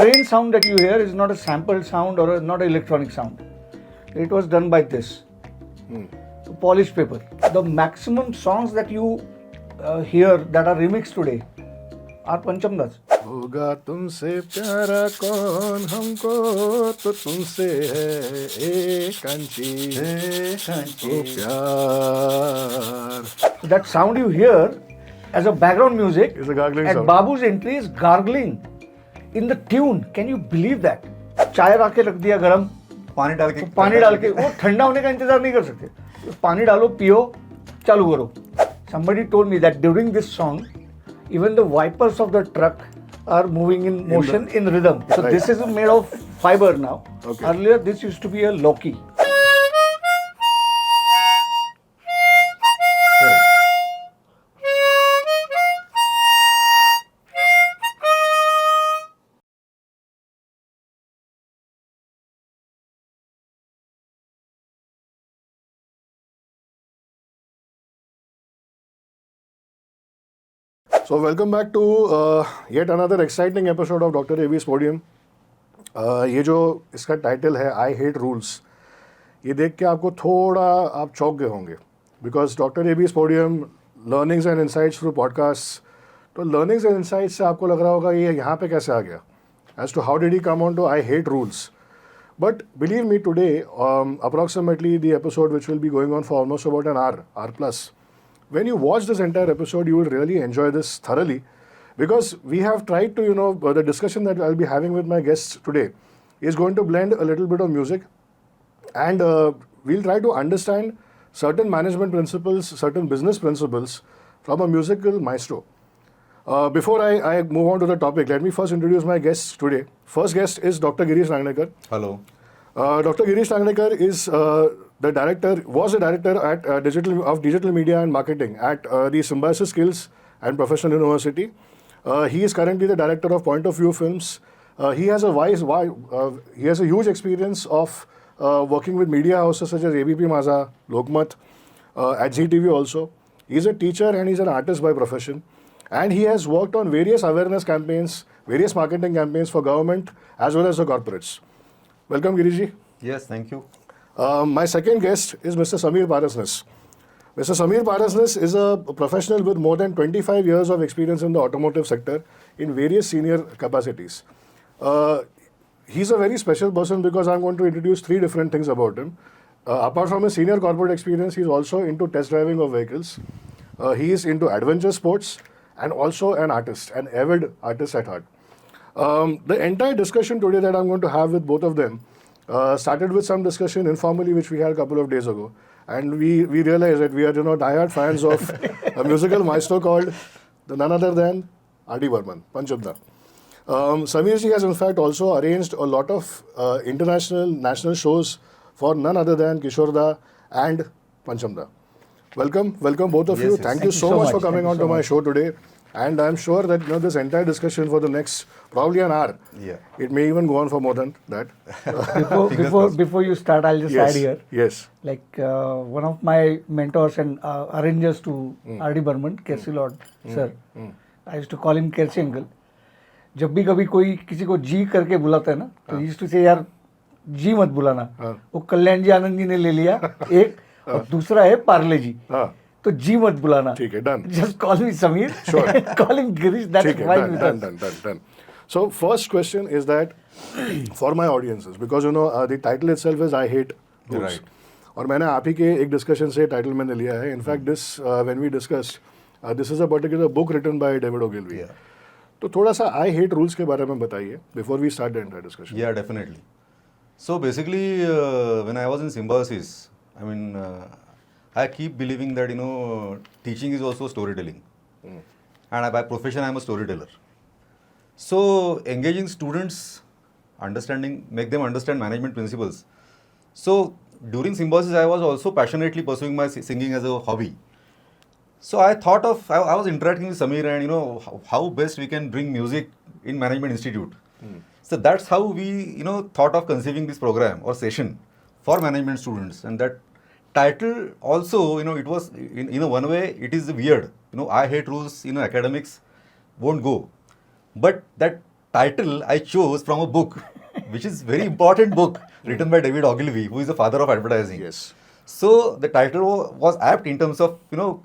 train sound that you hear is not a sampled sound or not an electronic sound. It was done by this. Polished paper. The maximum songs that you hear that are remixed today are Panchamdas. होगा तुमसे प्यारा कौन हमको तो तुमसे है एक कांची ओ प्यार. So that sound you hear as a background music Is a gargling at sound. Babu's entry is gargling in the tune. Can you believe that? चाय रख के रख दिया गरम, पानी डाल के पानी डाल के वो ठंडा होने का इंतजार नहीं कर सकते. पानी डालो, पियो, चालू करो. Somebody told me that during this song, even the wipers of the truck are moving in motion in rhythm. So Right. this is made of fiber now. Okay. Earlier this used to be a Loki. So welcome back to yet another exciting episode of Dr. AV's Podium. ये जो इसका title है आई hate rules, ये देख के आपको थोड़ा आप चौंक गए होंगे because doctor aves podium learnings and insights through podcast. तो लर्निंग्स एंड इंसाइट्स से आपको लग रहा होगा ये यहाँ पे कैसे आ गया, as to how did he come on to I hate rules. But believe me, today, approximately the episode which will be going on for almost about an hour plus, when you watch this entire episode, you will really enjoy this thoroughly because we have tried to, the discussion that I'll be having with my guests today is going to blend a little bit of music and we'll try to understand certain management principles, certain business principles from a musical maestro. Before I move on to the topic, let me first introduce my guests today. First guest is Dr. Girish Rangnekar. Hello. Dr. Girish Rangnekar is was a director at digital media and marketing at the Symbiosis Skills and Professional University. He is currently the director of Point of View Films. He has a huge experience of working with media houses such as ABP Maaza, Lokmat, at ZTV also. He is a teacher and he's an artist by profession. And he has worked on various awareness campaigns, various marketing campaigns for government as well as the corporates. Welcome, Giriji. Yes, thank you. My second guest is Mr. Samir Parasnis. Mr. Samir Parasnis is a professional with more than 25 years of experience in the automotive sector in various senior capacities. He's a very special person because I'm going to introduce three different things about him. Apart from his senior corporate experience, he's also into test driving of vehicles. He is into adventure sports and also an artist, an avid artist at heart. The entire discussion today that I'm going to have with both of them started with some discussion informally which we had a couple of days ago, and we realized that we are diehard fans of a musical maestro called none other than R.D. Burman, Panchamda. Samir ji has in fact also arranged a lot of international, national shows for none other than Kishorda and Panchamda. Welcome both of you. Yes. Thank you so much for coming on to my show today. And I'm sure that this entire discussion for the next probably an hour, it may even go on for more than that. Before you start, I'll just add here. Yes. Like one of my mentors and arrangers to R.D. Burman, Kersi Lord sir, I used to call him Kersi uncle. जब भी कभी कोई किसी को जी करके बुलाता है ना, तो he used to say यार जी मत बुलाना. वो कल्याण जी आनंद जी ने ले लिया एक, और दूसरा है पार्ले जी. तो जी मत बुलाना. ठीक है, done. Just call me Samir. Sure. Call him Girish. That's fine with us. Done. So first question is that for my audiences, because the title itself is I hate rules. Right. और मैंने आप ही के एक discussion से title मैंने लिया है. In fact, this when we discussed, this is a particular book written by David Ogilvy. तो थोड़ा सा I hate rules के बारे में बताइए before we start the entire discussion. Yeah, definitely. So basically, when I was in Symbiosis, I mean, I keep believing that teaching is also storytelling, and by profession I am a storyteller. So engaging students, make them understand management principles. So during Symbiosis, I was also passionately pursuing my singing as a hobby. So I thought I was interacting with Samir and how best we can bring music in Management Institute. So that's how we thought of conceiving this program or session for management students. And that title also it was in one way it is weird. I hate rules. Academics won't go. But that title I chose from a book, which is very important book written by David Ogilvy, who is the father of advertising. Yes. So the title was apt in terms of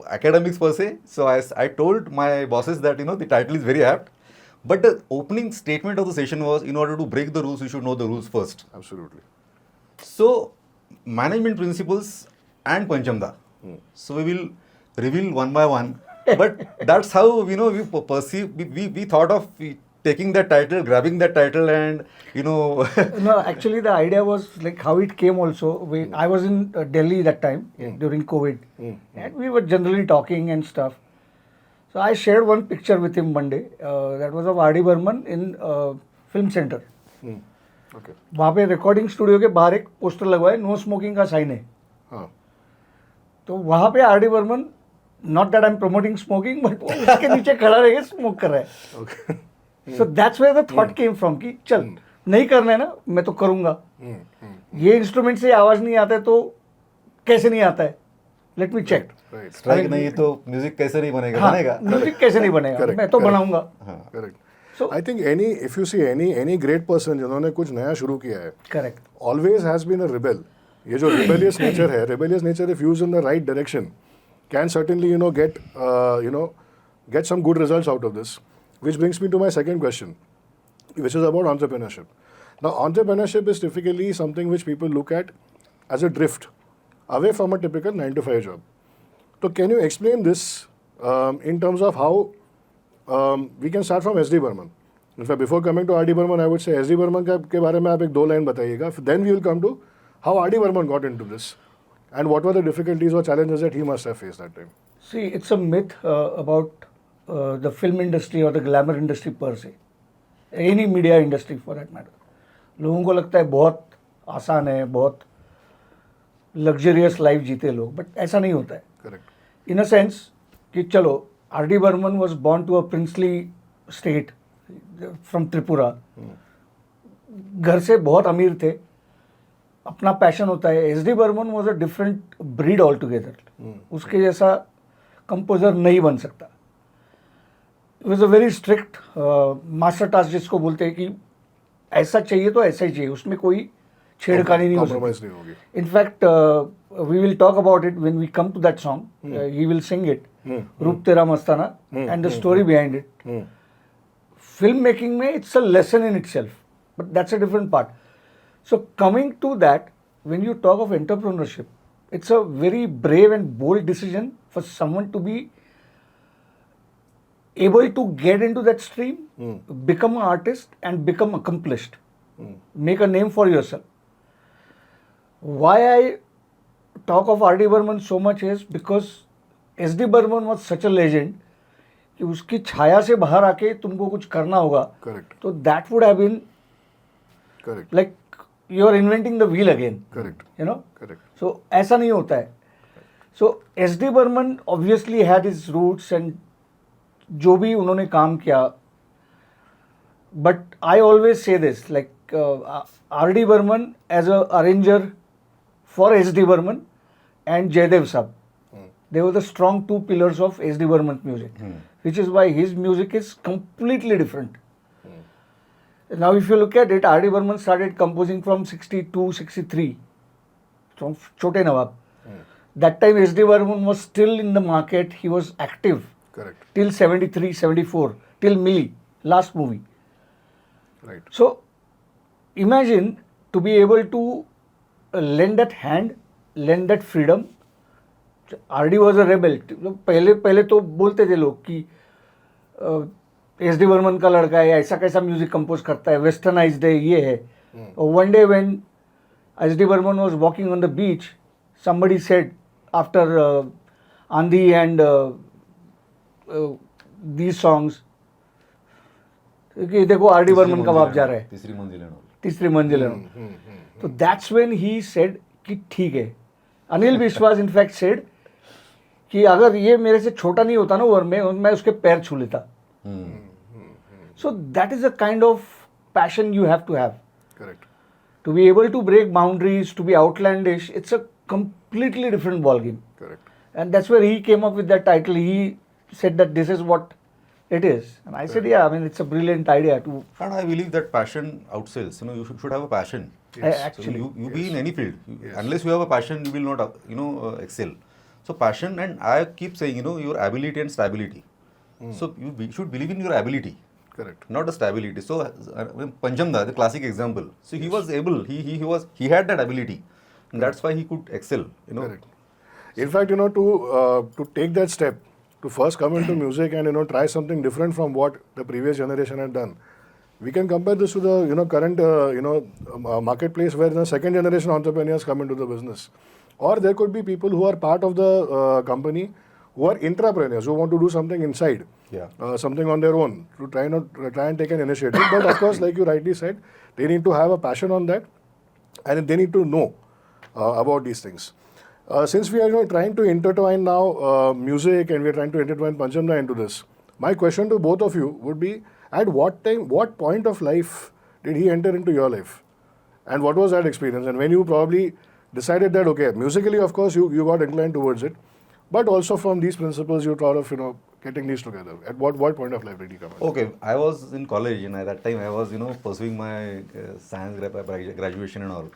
academics per se. So I told my bosses that the title is very apt. But the opening statement of the session was, in order to break the rules, you should know the rules first. Absolutely. So, management principles and Panchamda. So, we will reveal one by one. But that's how, we perceive, we thought of taking that title, grabbing that title and, No, actually the idea was like how it came also. I was in Delhi that time during COVID. And we were generally talking and stuff. So I shared one picture with him one day. That was of R.D. Burman in Film Center. Okay. वहाँ पे recording studio के बाहर एक poster लगवा है, no smoking का sign है. हाँ. तो वहाँ पे R.D. Burman, not that I am promoting smoking, but उसके नीचे खड़ा रह के स्मोक कर रहा है. Okay. So that's where the thought came from कि चल नहीं करना है ना, मैं तो करूँगा. ये इंस्ट्रूमेंट से आवाज़ नहीं आता है तो कैसे नहीं आता है, let me check. Right. Strike नहीं तो म्यूजिक कैसे नहीं बनेगा? हाँ, बनेगा. म्यूजिक कैसे नहीं बनेगा, Correct, मैं तो correct. बनाऊंगा. Correct. So- I think if you see any great person जिन्होंने कुछ नया शुरू किया है, correct. always has been a rebel. ये जो rebellious nature है, rebellious nature if used in the right direction can certainly get some good results out of this. Which brings me to my second question, which is about entrepreneurship. Now, entrepreneurship is typically something which people look at as a drift away from a typical 9-to-5 job. So, can you explain this in terms of how we can start from S.D. Burman? In fact, before coming to R.D. Burman, I would say S.D. Burman के बारे में आप एक 2 line बताइएगा. Then we will come to how R.D. Burman got into this and what were the difficulties or challenges that he must have faced that time. See, it's a myth about the film industry or the glamour industry per se. Any media industry for that matter. लोगों को लगता है बहुत आसान है, बहुत luxurious life जीते लोग, बट ऐसा नहीं होता है. Correct. इन अ सेंस कि चलो R.D. Burman was born to a princely state from Tripura. घर से बहुत अमीर थे, अपना पैशन होता है. S.D. Burman was a different breed altogether. उसके जैसा कंपोजर नहीं बन सकता. It was a very strict master task जिसको बोलते हैं कि ऐसा चाहिए तो ऐसा ही चाहिए, उसमें कोई छेड़खानी नहीं हो सकती. Compromise नहीं होगी. In fact, we will talk about it when we come to that song. He will sing it, Roop Tera Mastana, and the story behind it. Filmmaking में it's a lesson in itself, but that's a different part. So coming to that, when you talk of entrepreneurship, it's a very brave and bold decision for someone to be able to get into that stream, become an artist and become accomplished, make a name for yourself. Why I talk of R.D. Burman so much is because S.D. Burman was such a legend कि उसकी छाया से बाहर आके तुमको कुछ करना होगा. Correct. तो that would have been Correct. like you are inventing the wheel again. Correct. You know. Correct. So ऐसा नहीं होता है. So S.D. Burman obviously had his roots and जो भी उन्होंने काम किया. But I always say this, like R.D. Burman as a arranger for S.D. Burman and Jaydev Sab. They were the strong two pillars of S.D. Burman's music, which is why his music is completely different. Now, if you look at it, R.D. Burman started composing from 62, 63, from Chote Nawab. That time, S.D. Burman was still in the market. He was active Correct. till 73, 74, till Millie, last movie. Right. So, imagine to be able to lend that hand, lend that freedom. R.D. was a rebel. पहले तो बोलते थे लोग कि S.D. Burman का लड़का है, ऐसा कैसा म्यूजिक कंपोज करता है, वेस्टर्नाइज्ड है, ये है. One day when S.D. Burman was walking on the beach, somebody said after Andhi and these songs कि देखो R.D. Burman का बाप जा रहा है तीसरी मंजिल है. तो that's when he said कि ठीक है. अनिल विश्वास in fact said कि अगर ये मेरे से छोटा नहीं होता ना ओवर में, मैं उसके पैर छू लेता. So that is a kind of passion you have to have. Correct. To be able to break boundaries, to be outlandish, it's a completely different ballgame. Correct. And that's where he came up with that title. He said that this is what It is. And I said, yeah, I mean, it's a brilliant idea to And I believe that passion outsells. You know, you should have a passion. Yes. actually. So you be in any field. Yes. Unless you have a passion, you will not, excel. So passion, and I keep saying, your ability and stability. So you should believe in your ability, Correct. not the stability. So Panchamda, the classic example. So he was able. He had that ability, and that's why he could excel. Correct. In fact, to take that step, to first come into music and try something different from what the previous generation had done. We can compare this to the current marketplace where second generation entrepreneurs come into the business, or there could be people who are part of the company who are intrapreneurs who want to do something inside, Yeah. something on their own to try and take an initiative. But of course, like you rightly said, they need to have a passion on that, and they need to know about these things. Since we are trying to intertwine now music, and we are trying to intertwine Panchamda into this, my question to both of you would be: at what time, what point of life did he enter into your life, and what was that experience? And when you probably decided that, okay, musically, of course, you got inclined towards it, but also from these principles, you thought of getting these together. At what point of life did he come? Okay, I was in college, and at that time I was, pursuing my science graduation and all.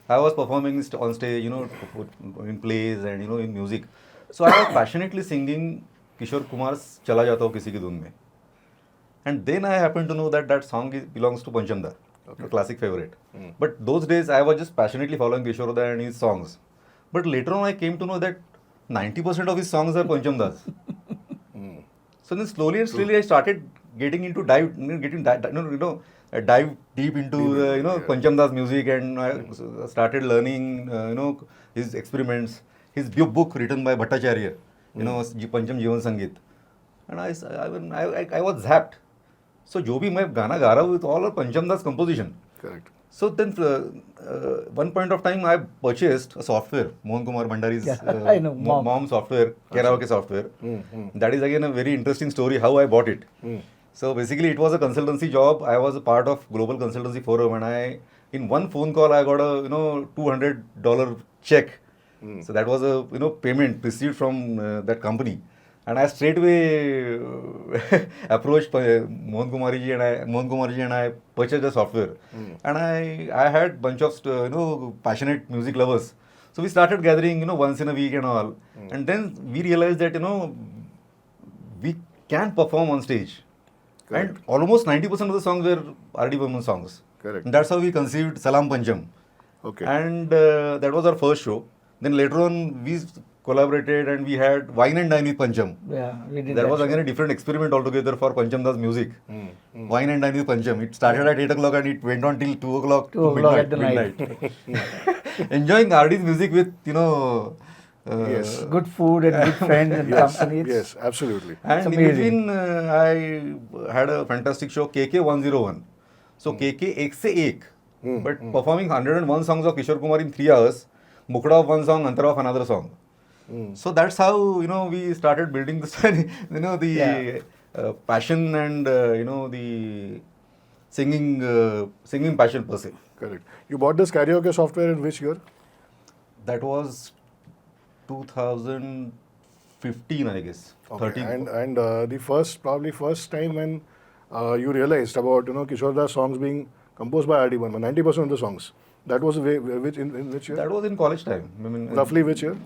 I was performing on stage, in plays and in music. So I was passionately singing Kishore Kumar's "Chala Jata Hu Kisi Ki Dhun Mein," and then I happened to know that song belongs to Panchamda, a classic favorite. But those days I was just passionately following Kishore Da and his songs. But later on I came to know that 90% of his songs are Panchamda's. So then slowly and slowly I started getting into dive deep into Panchamda's music, and I started learning his experiments. His book written by Bhattacharya, Pancham Jivan Sangeet, and I was zapped. So जो भी मैं गाना गा रहा हूँ, it's all Panchamda's composition. Correct. So then, one point of time, I purchased a software, Mohan Kumar Bhandari's I know, mom software, karaoke software. That is again a very interesting story how I bought it. So basically, it was a consultancy job. I was a part of Global Consultancy Forum, and in one phone call, I got a $200 check. So that was a payment received from that company. And I straightway approached Mohan Kumarji and I purchased the software. And I had bunch of passionate music lovers. So we started gathering once in a week and all. And then we realized that we can perform on stage. Correct. And almost 90% of the songs were R.D. Burman songs. Correct. And that's how we conceived Salam Pancham. Okay. And that was our first show. Then later on we collaborated and we had Wine and Dine with Pancham. Yeah, we did That was show. again a different experiment altogether for Panchamda's music. Wine and Dine with Pancham. It started at 8 o'clock and it went on till 2 o'clock. 2 o'clock at the midnight. night. Enjoying RD's music with, Yes. Good food and good friends and company. It's- Yes, absolutely. And in amazing. between, I had a fantastic show, KK 101. So KK ek se ek, but performing 101 songs of Kishore Kumar in 3 hours, Mukda of one song, Antara of another song. So that's how we started building this, the passion and the singing passion per se. Correct. You bought this karaoke software in which year? That was 2015, I guess. Okay. 13. And the first time when you realized about Kishore Das songs being composed by R.D. Burman, 90% of the songs. That was in which year? That was in college time. I mean, Roughly which year?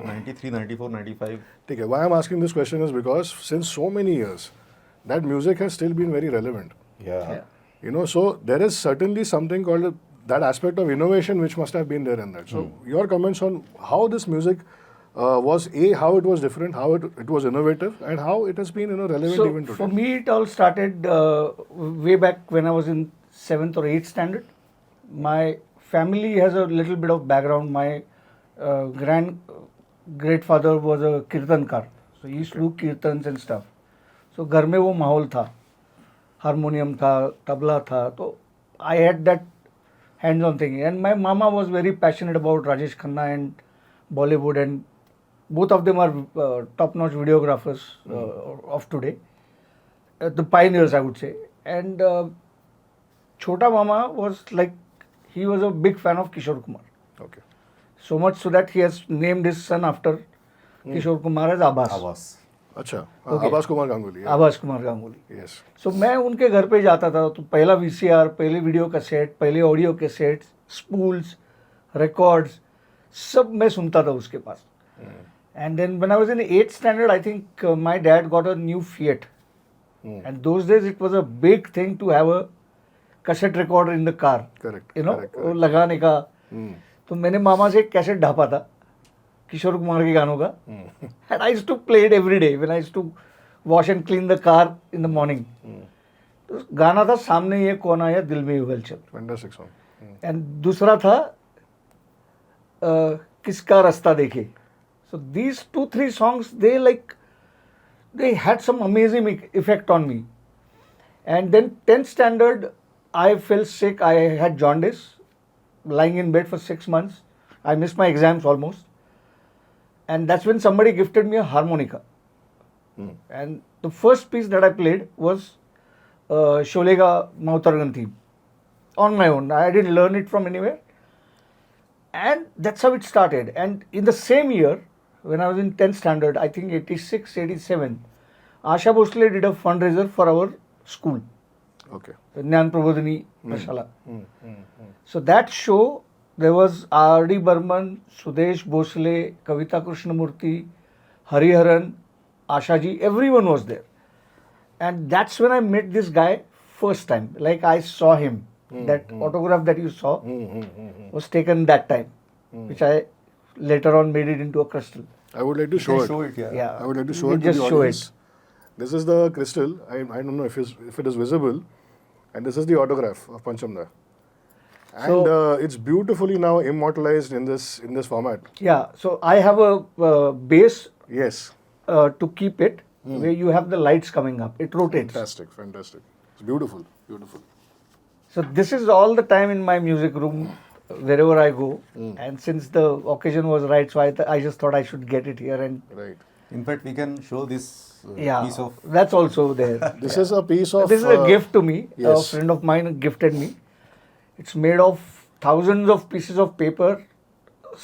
93, 94, 95. Okay. Why I'm asking this question is because since so many years, that music has still been very relevant. Yeah. So there is certainly something called that aspect of innovation which must have been there in that. So your comments on how this music was how it was different, how it was innovative, and how it has been relevant So even today. for me, it all started way back when I was in 7th or 8th standard. My family has a little bit of background. My great father was a kirtankar, so he used to do kirtans and stuff. So घर में वो माहौल था, harmonium था, तबला था, तो I had that hands-on thing. And my mama was very passionate about Rajesh Khanna and Bollywood, and both of them are top-notch videographers of today, the pioneers, I would say. And Chota Mama was like, he was a big fan of Kishore Kumar. Okay. So much so that he has named his son after Kishore Kumar as Abbas. Abbas. अच्छा Okay. Abhas Kumar Ganguly Abhas Kumar Ganguly. Yes so मैं उनके घर पे जाता था तो पहला VCR, पहले वीडियो कैसेट, पहले ऑडियो कैसेट्स, स्पूल्स, रिकॉर्ड्स सब मैं सुनता था उसके पास. And then when I was in 8th standard I think my dad got a new Fiat. And those days it was a big thing to have a cassette recorder in the car. Correct You know, वो लगाने का. तो मैंने मामा से एक cassette ढापा था किशोर कुमार के गानों का. And I used to play it every day when I used to wash and clean the car in the morning. तो गाना था सामने ये कौन आया दिल में यूं हलचल. फैंटास्टिक सॉन्ग एंड दूसरा था किसका रास्ता देखे. So these 2-3 songs they had some amazing effect on me. And then 10th standard I fell sick. I had jaundice, lying in bed for 6 months. I missed my exams almost. And that's when somebody gifted me a harmonica. And the first piece that I played was Sholega Mautargan theme on my own. I didn't learn it from anywhere. And that's how it started. And in the same year, when I was in 10th standard, I think 86, 87, Asha Bhosle did a fundraiser for our school, okay Jnana Prabodhini Mashala. So that show, there was R.D. Burman, Sudesh Bhosle, Kavita Krishnamurthy, Hariharan, Asha ji, everyone was there. And that's when I met this guy first time. Like I saw him. That autograph that you saw was taken that time, which I later on made it into a crystal. I would like to show it. yeah. Yeah. I would like to You show can it to just the show audience. This is the crystal. I don't know if it is visible, and this is the autograph of Panchamda. And So- it's beautifully now immortalized in this format. Yeah. So I have a base Yes, to keep it where you have the lights coming up. It rotates. fantastic. It's beautiful. So this is all the time in my music room wherever I go. And since the occasion was right, so I just thought I should get it here. And Right. In fact, we can show this yeah, piece of. that's also there. This is a piece of. This is a gift to me. A yes. friend of mine gifted me. It's made of thousands of pieces of paper.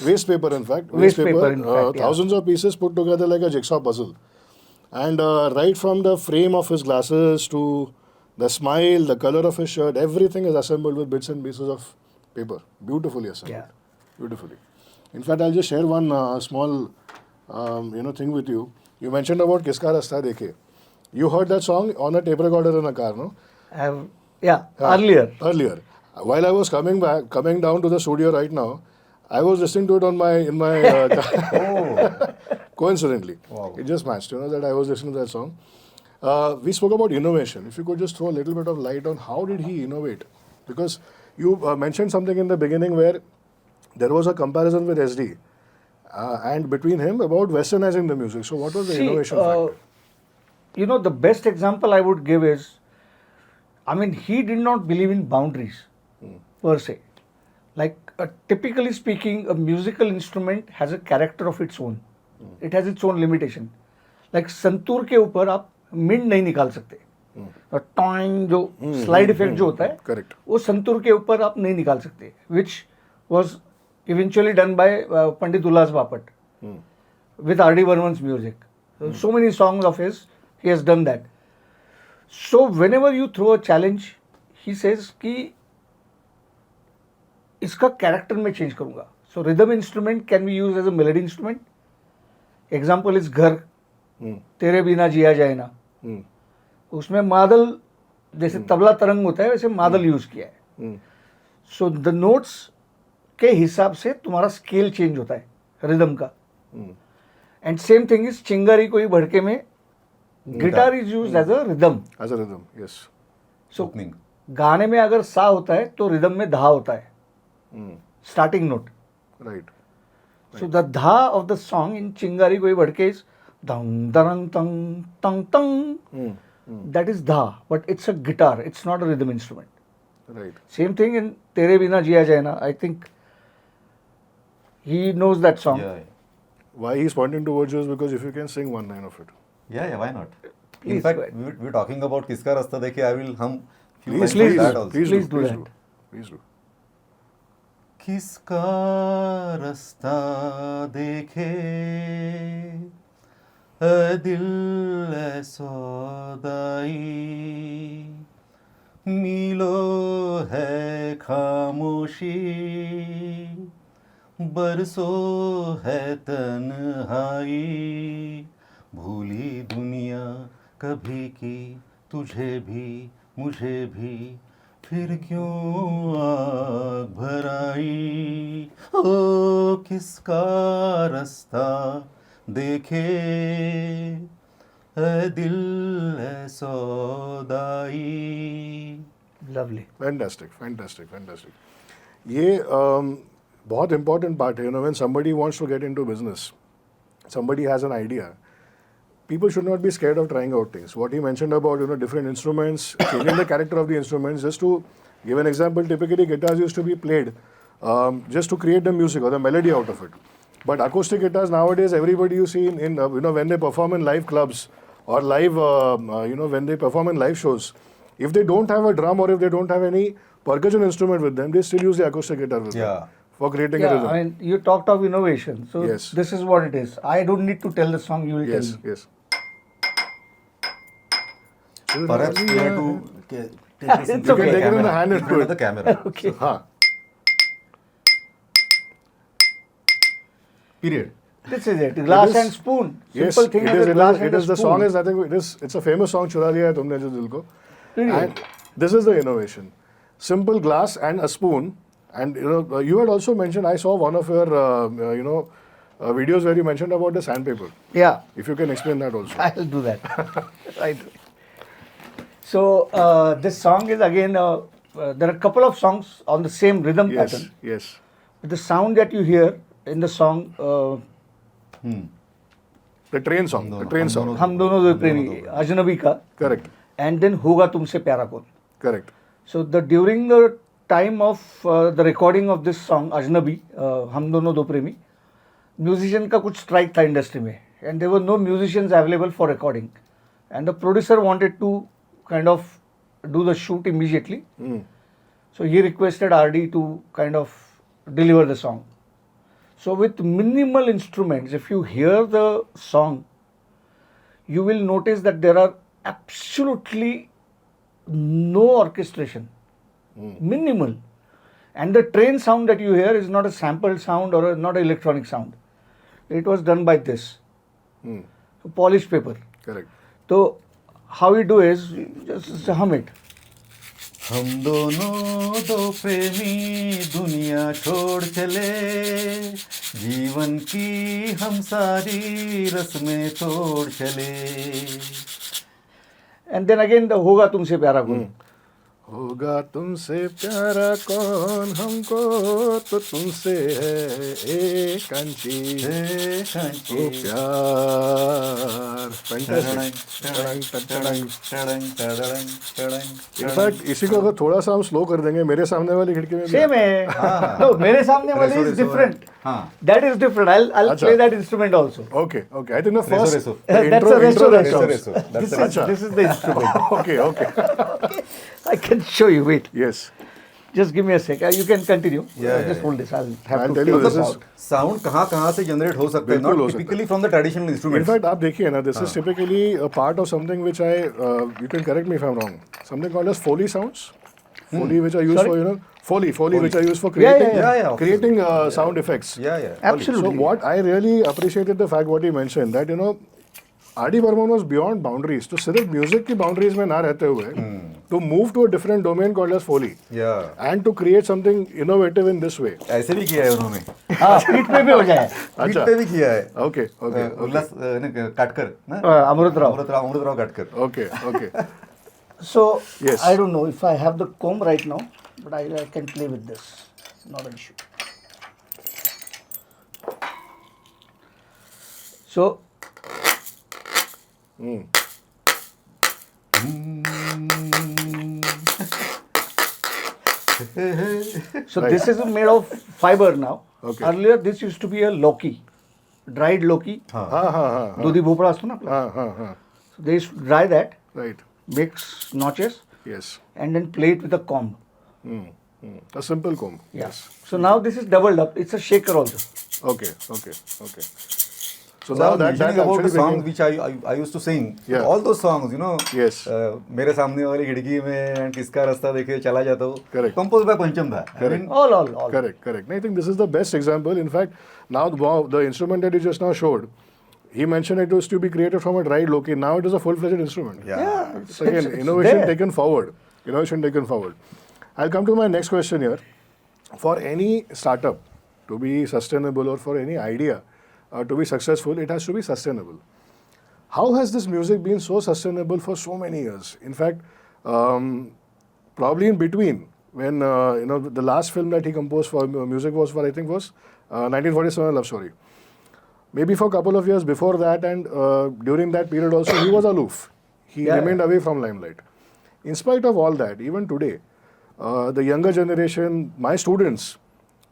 Waste paper, in fact. Waste paper, in fact, yeah. Thousands of pieces put together like a jigsaw puzzle. And right from the frame of his glasses to the smile, the color of his shirt, everything is assembled with bits and pieces of paper. Beautifully assembled. Yeah. Beautifully. In fact, I'll just share one small, thing with you. You mentioned about Kiska Rasta Dekhe. You heard that song on a tape recorder in a car, no? I have, earlier. Earlier. While I was coming down to the studio right now, I was listening to it in my car. Coincidentally. Wow. It just matched, that I was listening to that song. We spoke about innovation. If you could just throw a little bit of light on how did he innovate? Because you mentioned something in the beginning where there was a comparison with SD and between him about westernizing the music. So what was the See, innovation factor? the best example I would give is, he did not believe in boundaries per se. Like, typically speaking, a musical instrument has a character of its own. It has its own limitation. Like, santoor के ऊपर आप mid नहीं निकाल सकते. Toing जो slide effect जो होता है, Correct. वो संतूर के ऊपर आप नहीं निकाल सकते. Which was eventually done by Pandit Ullas Bapat with R.D. Burman's music. So many songs of his, he has done that. So whenever you throw a challenge, he says कि इसका कैरेक्टर मैं चेंज करूंगा. So rhythm instrument can be use as a melody instrument. Example is घर, तेरे बिना जिया जाए ना. उसमें मादल जैसे तबला तरंग होता है वैसे मादल यूज किया है. सो द नोट्स के हिसाब से तुम्हारा स्केल चेंज होता है रिदम का. एंड सेम थिंग इज चिंगारी कोई भड़के में guitar is use as a rhythm. As a rhythm, yes. So Opening. गाने में अगर सा होता है तो रिदम में धा होता है, starting note. Right. So the dha of the song in Chingari Koi Bhadke is dang dang tang tang tang. That is dha, but it's a guitar. It's not a rhythm instrument. Right. Same thing in Tere Bina Jiya Jaye Na. I think he knows that song. Yeah, Why he's pointing towards you is because if you can sing one line of it. yeah, why not? Please In fact, go ahead. we're talking about Kiska Rasta Dekhe. I will hum few Please, lines please, of that also. Please do that. Please do. किसका रास्ता देखे ऐ दिल ऐ सौदाई मीलो है खामोशी बरसों है तन्हाई भूली दुनिया कभी की तुझे भी मुझे भी फिर क्यों आग भराई ओ किसका रास्ता देखे ऐ दिल ऐ सौदाई Lovely. फैंटास्टिक ये बहुत इंपॉर्टेंट पार्ट है, you know, when somebody wants to get into business, somebody has an idea, people should not be scared of trying out things. What he mentioned about, you know, different instruments, changing the character of the instruments. Just to give an example, typically guitars used to be played just to create the music or the melody out of it. But acoustic guitars nowadays, everybody you see in you know, when they perform in live clubs or live, you know, when they perform in live shows, if they don't have a drum or if they don't have any percussion instrument with them, they still use the acoustic guitar with Yeah. them for creating a Yeah, rhythm. I mean, you talked of innovation. So Yes. this is what it is. I don't need to tell the song, you will Yes, tell me. yes. Perhaps we have to take this It's into okay. the Take it in the camera, hand in and front do of the it. camera. Okay. हाँ. Period. This is it. Glass is- and spoon. Yes, Simple thing it as is. a It glass is. and It a is. The spoon. song is nothing. It is. It's a famous song. चुरा लिया है तुमने जो दिल को. Period. And this is the innovation. Simple glass and a spoon. And you know, you had also mentioned. I saw one of your, you know, videos where you mentioned about the sandpaper. Yeah, If you can explain that also. I'll do that. Right. So this song is again. There are a couple of songs on the same rhythm Yes. pattern. Yes. But the sound that you hear in the song The train song. The train song. हम दोनों दो प्रेमी अजनबी का Correct. and then होगा तुमसे प्यारा कौन. Correct. So during the time of the recording of this song अजनबी हम दोनों दो प्रेमी, musician का कुछ strike था इंडस्ट्री में and there were no musicians available for recording and the producer wanted to kind of do the shoot immediately. So he requested RD to kind of deliver the song. So with minimal instruments, if you hear the song, you will notice that there are absolutely no orchestration, minimal. And the train sound that you hear is not a sampled sound or not an electronic sound. It was done by this, polished paper. Correct. So how we do is just hum it. हम दोनों दो प्रेमी दुनिया छोड़ चले जीवन की हम सारी रस्में तोड़ चले And then again the होगा तुमसे प्यारा कौन. होगा तुमसे प्यारा कौन हमको तो तुमसे है एक कांची हे ओ कांची प्यार इनफैक्ट इसी को अगर थोड़ा सा हम स्लो कर देंगे मेरे सामने वाली खिड़की में भी Same है. No, मेरे सामने वाले रेसो, is रेसो, different. हाँ. That is different. I'll अच्छा. play that instrument also. Okay okay I think the first reso. That's a reso reso. reso. That's This a is this is the instrument. Okay okay I can show you. Wait, yes just give me a sec. You can continue. Yeah, Just yeah, hold this. I'll have I'll to tell you, take this this is- out. Sound कहाँ से generate हो सकते हैं बिल्कुल हो not सकता है। Typically from the traditional instruments in fact आप देखिए ना this is typically a part of something which I you can correct me if I am wrong something called as foley sounds foley which are used Sorry? For you know foley which are used for Yeah, creating yeah, creating sound effects. या Absolutely. So what I really appreciated the fact what he mentioned that you know R.D. Burman was beyond boundaries. तो सिर्फ music की boundaries में ना रहते हुए to move to a different domain called as Foley या and to create something innovative in this way. ऐसे भी किया है उन्होंने हाँ, पीठ पे भी हो जाए. पीठ पे भी किया है Okay, okay, उल्लास काटकर ना अमृतराव. अमृतराव काटकर okay, okay. So Yes. I don't know if I have the comb right now, but I can play with this. Not an issue. So so Right. this is made of fiber now. Okay. Earlier this used to be a loki, dried loki. हाँ हाँ हाँ दूधी भोपळा असतो ना आपला. हाँ हाँ हाँ So they used to dry that, right. mix notches, Yes. and then play it with a comb. A simple comb. Yeah. So now this is doubled up. It's a shaker also. Okay, okay, okay. So So I now was that mentioning about the actually songs became- which I used to sing. Yeah. All those songs, you know. Yes. मेरे सामने वाली खिड़की में किसका रास्ता देखे चला जाता हूँ. Correct. Composed by Pancham Da. I Correct. mean, all. Correct. I think this is the best example. In fact, now the instrument that you just now showed, he mentioned it was to be created from a dried loki. Now it is a full-fledged instrument. Yeah, So again, it's innovation there. taken forward. Innovation taken forward. I'll come to my next question here. For any startup to be sustainable or for any idea to be successful, it has to be sustainable. How has this music been so sustainable for so many years? In fact, probably in between, when the last film that he composed for music was for, I think, was 1947 Love Story. Maybe for a couple of years before that, and during that period also, he was aloof. He Yeah, remained away from limelight. In spite of all that, even today, the younger generation, my students,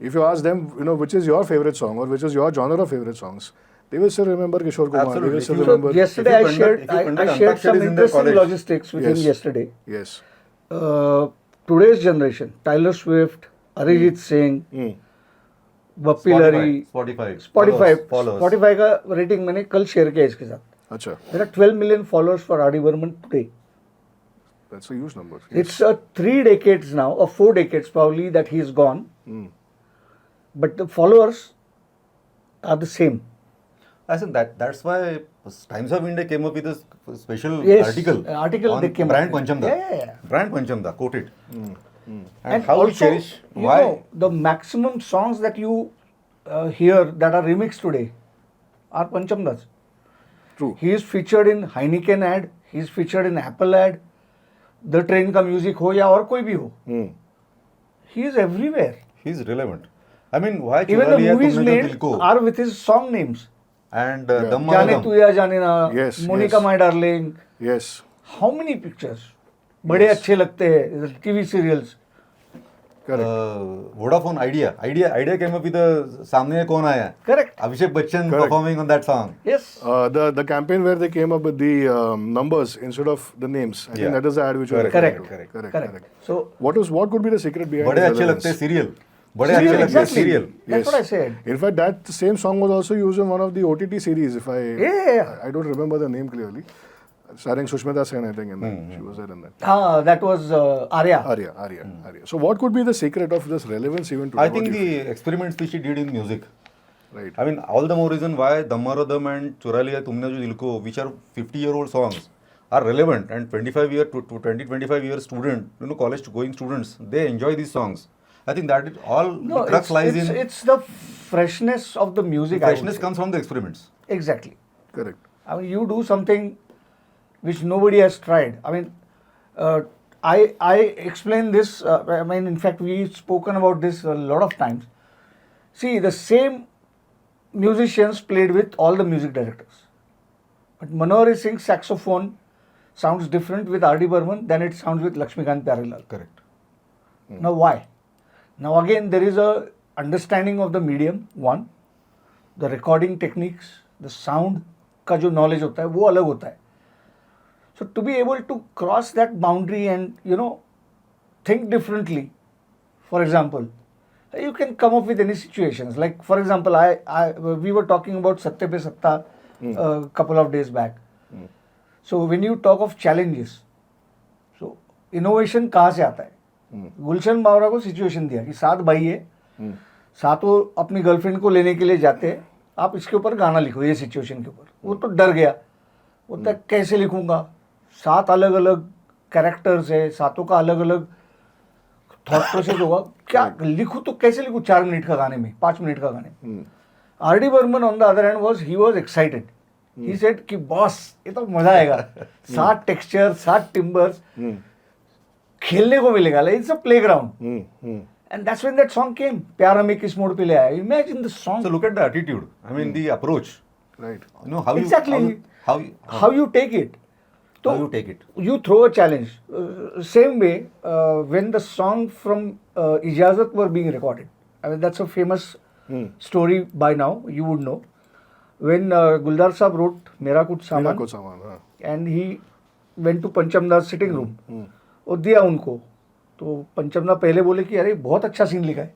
if you ask them, which is your favorite song or which is your genre of favorite songs, they will still remember Kishore Kumar. They Absolutely. will still If you- remember. So yesterday If you I shared conduct- if you I conduct shared some Antakshari in their interesting college. logistics with him Yes. yesterday. Yes. Today's generation, Tyler Swift, Arijit Singh, Bappi Lahiri, Spotify. Spotify का rating मैंने कल share किया इसके साथ. Acha. There are 12 million followers for R.D. Burman today. That's a huge number. It's 3 decades now, or 4 decades probably that he's gone. But the followers are the same. I think that's why Times of India came up with a special Yes, article they on came Brand up with. Panchamda. Yeah. Brand Panchamda, quoted. And how we also, cherish. you Why? know, the maximum songs that you hear that are remixed today are Panchamdas. True. He is featured in Heineken ad, he is featured in Apple ad, The Train का music हो या और कोई भी हो. He is everywhere. He's relevant. I mean, why Even the चुरा लिया movies तुमने जो made दिल को? are with his song names. And Yeah. Dam जाने Mara तू Dam. या जाने ना, Yes, Monica yes. My darling. Yes. How many pictures? बड़े अच्छे लगते हैं TV serials. Correct. Vodafone Idea came up with the सामने कौन आया? Correct. Abhishek Bachchan Correct. performing on that song. Yes. The campaign where they came up with the numbers instead of the names. I think Yeah. that is the ad which you are Correct, referring to. Correct. So What could be the secret behind बड़े his अच्छे relevance? लगते हैं serial. बड़े Serial, अच्छे लगते हैं exactly. serial. That's what I said. In fact, that same song was also used in one of the OTT series. If I Yeah. I don't remember the name clearly. Starring Sushmita Sen, I think, in that. She was there in that. that was Arya. Arya. So what could be the secret of this relevance even today? I What think do you the experiments which he did in music. feel? Right. I mean, all the more reason why Dammaro Dam and Chura Liya Tumne Jo Dil Ko, which are 50-year-old songs, are relevant. And 25 year student, college going students, they enjoy these songs. I think that is all No, the crux lies in it's the freshness of the music. I would freshness say. comes from the experiments. Exactly. Correct. I mean, you do something which nobody has tried. I mean, I explain this. I mean, in fact, we've spoken about this a lot of times. See, the same musicians played with all the music directors. But Manohar Singh's saxophone sounds different with R.D. Burman than it sounds with Lakshmikant Pyarelal. Correct. Now, why? Now, again, there is a understanding of the medium, one. The recording techniques, the sound का जो knowledge होता है, वो अलग होता है. So, to be able to cross that boundary and, think differently, for example, you can come up with any situations. Like, for example, we were talking about Satya Pe Satta a couple of days back. So, when you talk of challenges, so innovation कहाँ से आता है? गुलशन बावरा को situation दिया कि 7 भाई है, सातों अपनी गर्लफ्रेंड को लेने के लिए जाते हैं, आप इसके ऊपर गाना लिखो ये सिचुएशन के ऊपर. वो तो डर गया, वो तक कैसे लिखूंगा, 7 अलग अलग कैरेक्टर्स है, सातों का अलग अलग थॉट प्रोसेस होगा, क्या लिखूं तो कैसे लिखूं 4 मिनट का गाने में, 5 मिनट का गाने में. R.D. Burman on the other hand he was excited. He said कि बॉस ये तो मजा आएगा, 7 टेक्सचर, 7 टिम्बर्स, खेलने को मिलेगा, it's a playground. And that's when that song came. प्यार हमें किस मोड़ पे ले आया. Imagine the song. So look at the attitude. I mean, the approach. Right. How Exactly. How you take it. How you take it. You throw a challenge. Same way, when the song from Ijazat were being recorded. I mean, that's a famous story by now. You would know. When Guldar Saab wrote Mera Kuch मेरा Saman, कुछ सामान, हाँ. and he went to Panchamda's sitting room. और दिया उनको. तो पंचमदा पहले बोले कि अरे बहुत अच्छा सीन लिखा है.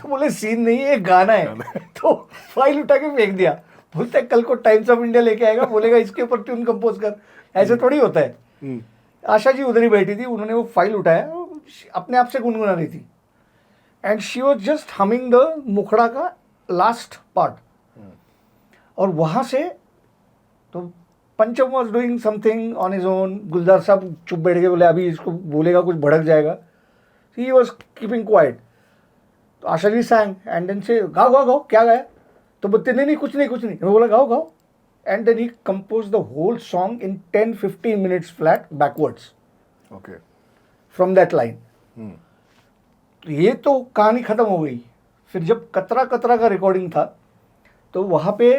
तो बोले सीन नहीं है, एक गाना है. तो फाइल उठा के फेंक दिया. बोलता है कल को टाइम्स ऑफ इंडिया लेके आएगा, बोलेगा इसके ऊपर ट्यून कंपोज कर, ऐसे थोड़ी होता है। हम्म, आशा जी उधर ही बैठी थी, उन्होंने वो फाइल उठाया, वो अपने आप से गुनगुना रही थी, and she was just humming the mukhda का लास्ट पार्ट। और वहाँ से तो Pancham was doing something on his own, Gulzar sahab चुप बैठ गए, बोले अभी इसको बोलेगा कुछ भड़क जाएगा, ही वॉज कीपिंग क्वाइट। तो आशा जी सैंग एंड देन से गाओ गाओ गाओ, क्या गाया? तो बोलते नहीं नहीं कुछ नहीं कुछ नहीं, मैं बोला गाओ गाओ, and then he compose the whole song in 10-15 minutes flat backwards okay, from that line. Hmm, तो ये तो कहानी ख़त्म हो गई। फिर जब कतरा कतरा का रिकॉर्डिंग था तो वहाँ पे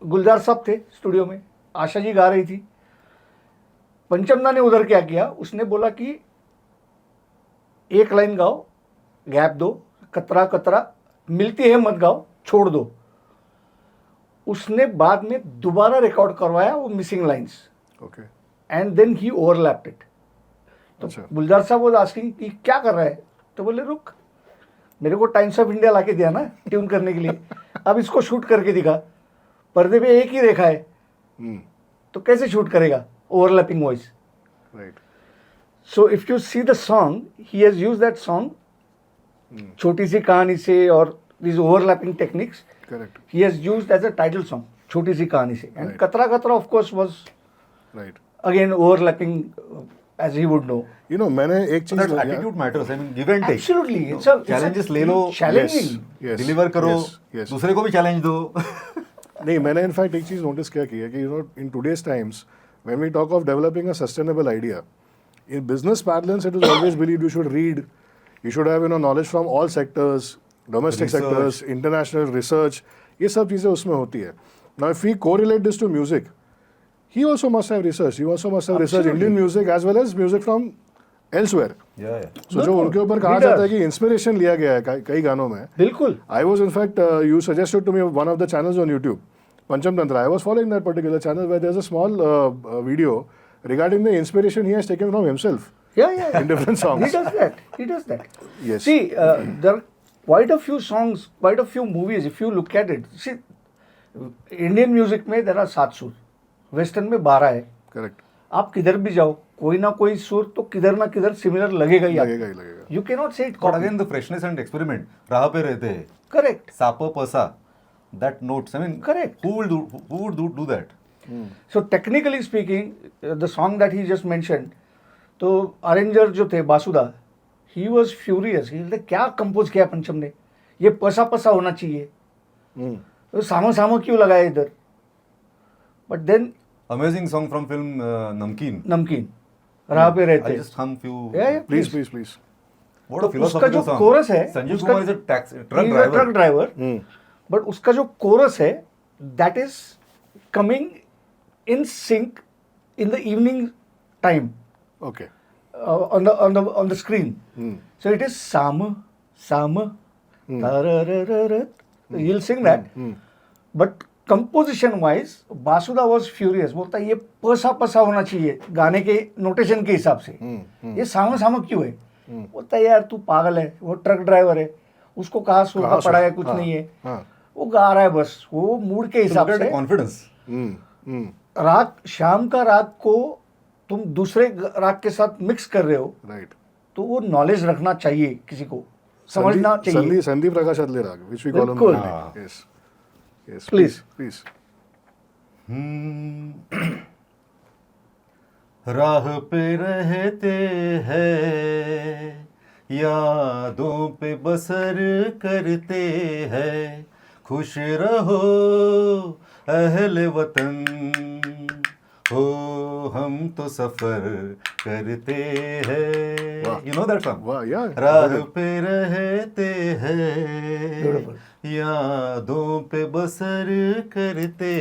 गुलजार साहब थे स्टूडियो में, आशा जी गा रही थी। पंचमदा ने उधर क्या किया, उसने बोला कि एक लाइन गाओ, गैप दो, कतरा कतरा मिलती है मत गाओ, छोड़ दो। उसने बाद में दोबारा रिकॉर्ड करवाया वो missing lines, okay, and then he overlapped it. तो अच्छा। गुलजार साहब वो आस्किंग कि क्या कर रहा है, तो बोले रुक, मेरे को टाइम्स ऑफ इंडिया लाके दिया ना ट्यून करने के लिए, अब इसको शूट करके दिखा, पर्दे पे एक ही रेखा है हम्म, तो कैसे शूट करेगा overlapping voice. Right, so if you see the song, he has used that song छोटी सी कहानी से और this overlapping techniques correct, he has used as a title song, छोटी सी कहानी से, and Right. कतरा कतरा of course was right. again overlapping as he would know. You know मैंने एक चीज That attitude matters. I mean, give and take. Absolutely, it's a Challenges ले लो, challenging. Yes, deliver करो, yes, yes. दूसरे को भी चैलेंज दो। नहीं, मैंने इनफैक्ट एक चीज़ नोटिस क्या की है कि you know in today's times when we talk of developing a sustainable idea, in business parlance it is always believe you should read, you should have you know knowledge from all sectors, domestic Research. Sectors, international research, ये सब चीज़ें उसमें होती है। Now if we correlate this to music, he also must have researched, he also must have researched Indian music as well as music from elsewhere. Yeah. So जो उनके ऊपर कहा जाता है कि इंस्पिरेशन लिया गया है कई गानों में। बिल्कुल। I was in fact, you suggested to me one of the channels on YouTube, Pancham Tantra. I was following that particular channel where there's a small video regarding the inspiration he has taken from himself Yeah. in different songs. He does that. He does that. Yes. See, there are quite a few songs, quite a few movies. If you look at it, see, Indian music में there are 7 सुर, western में 12 है। Correct. आप किधर भी जाओ, कोई ना कोई सुर तो किधर ना किधर सिमिलर लगेगा ही। लगेगा ही लगेगा। यू कैन नॉट से it But again, the freshness and experiment. राह पे रहते हैं। करेक्ट। सापा पसा. That notes. I mean, Correct. Who would do that? So technically speaking the song that he just mention, तो अरेंजर जो थे बासुदा, ही वाज फ्यूरियस, ही क्या कंपोज किया पंचम ने, ये पसा पसा होना चाहिए, Hmm. तो सामो सामो क्यों लगाया इधर। But then Amazing song from film Namkeen. नमकीन राह पे I रहते। just hum few. Yeah, Please, please, please. What a तो उसका philosophical जो song. कोरस है, संजीव उसका- Kumar is a truck He is a driver. truck driver, Hmm. But उसका जो कोरस है that is coming in sync in the evening time Okay. on the screen. Hmm. So it is Sama, tararararat. You'll sing that. But composition wise, Basuda was furious. बोलता है ये पसा पसा होना चाहिए गाने के नोटेशन के हिसाब से, ये सामा सामा क्यों है। बोलता है यार तू पागल है, वो ट्रक ड्राइवर है, उसको कहाँ सुर का कहाँ पड़ा है, सुर? कुछ हाँ, नहीं है, हाँ। वो गा रहा है बस, वो मूड के So हिसाब look at से। the confidence. Hmm. Hmm. राग, शाम का राग को तुम दूसरे राग के साथ मिक्स कर रहे हो, Right. तो वो नॉलेज रखना चाहिए, किसी को समझना चाहिए। संदीप प्रकाश अदले राग, which we call him बिल्कुल। Nandini. Yes. Yes. Please. Please. राह पे रहते हैं, यादों पे बसर करते हैं, खुश रहो अहले वतन, हो हम तो सफर करते हैं। वाह। You know that song? Wow, yeah. राह Got it. पे रहते हैं, Beautiful. यादों पे बसर करते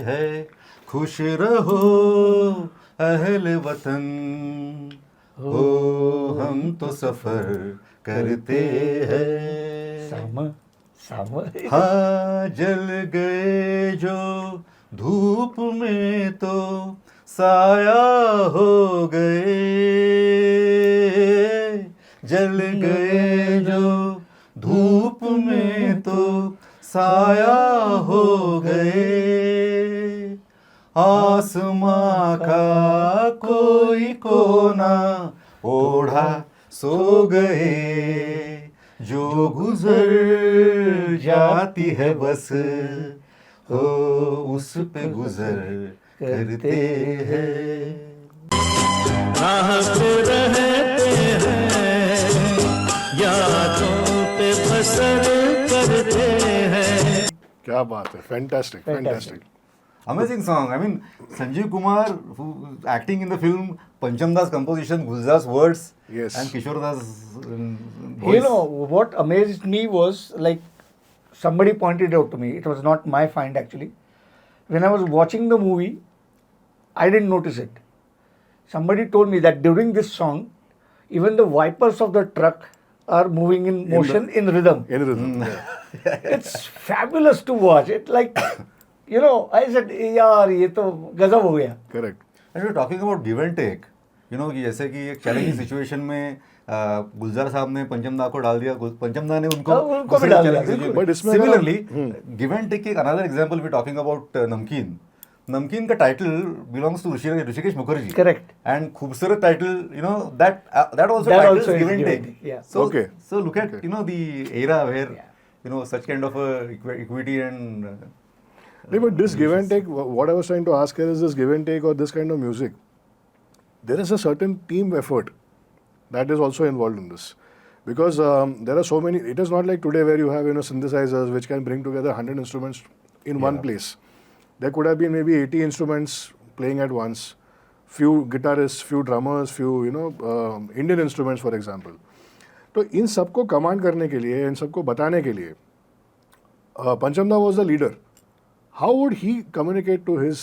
हैं, खुश रहो अहले वतन, हो हम तो सफर करते हैं। सामा हाँ जल गए जो धूप में तो साया हो गए, जल गए जो धूप में तो साया हो गए, आसमां का कोई कोना ओढ़ा सो गए, जो गुजर जाती है बस हो उस पे गुजर करते हैं। राह पे रहते हैं, यादों पे बसर करते हैं। क्या बात है, fantastic fantastic. Amazing song. I mean, Sanjeev Kumar, who acting in the film, Pancham Das composition, Gulzar's words, Yes. and Kishore Das voice. You know, what amazed me was like somebody pointed out to me, it was not my find actually. When I was watching the movie, I didn't notice it. Somebody told me that during this song, even the wipers of the truck are moving in motion in rhythm. In rhythm. Yeah. It's fabulous to watch. It like, you know, I said, यार ये तो गजब हो गया. Correct. And we're talking about give and take. You know कि जैसे कि एक चैलेंजिंग सिचुएशन में गुलजार साहब ने पंचम दा को डाल दिया, पंचम दा ने उनको भी डाल दिया, बिल्कुल। But इसमें सिमिलरली गिव एंड टेक एक another example we talking about Namkeen. Namkeen का title belongs to Rishikesh Mukherjee. Correct. And Khoobsurat title, you know, that also That titles also is give and give take. and take, yeah. So Okay. so look at, you know, the era where, Yeah. you know, such kind of a equity and No, but this give and take, what I was trying to ask here is this give and take or this kind of music, there is a certain team effort that is also involved in this. Because there are so many, it is not like today where you have, you know, synthesizers which can bring together 100 instruments in one place. There could have been maybe 80 instruments playing at once, few guitarists, few drummers, few, you know, Indian instruments for example. तो इन सबको command करने के लिए, इन सबको बताने के लिए, Pancham Da was the leader. How would he communicate to his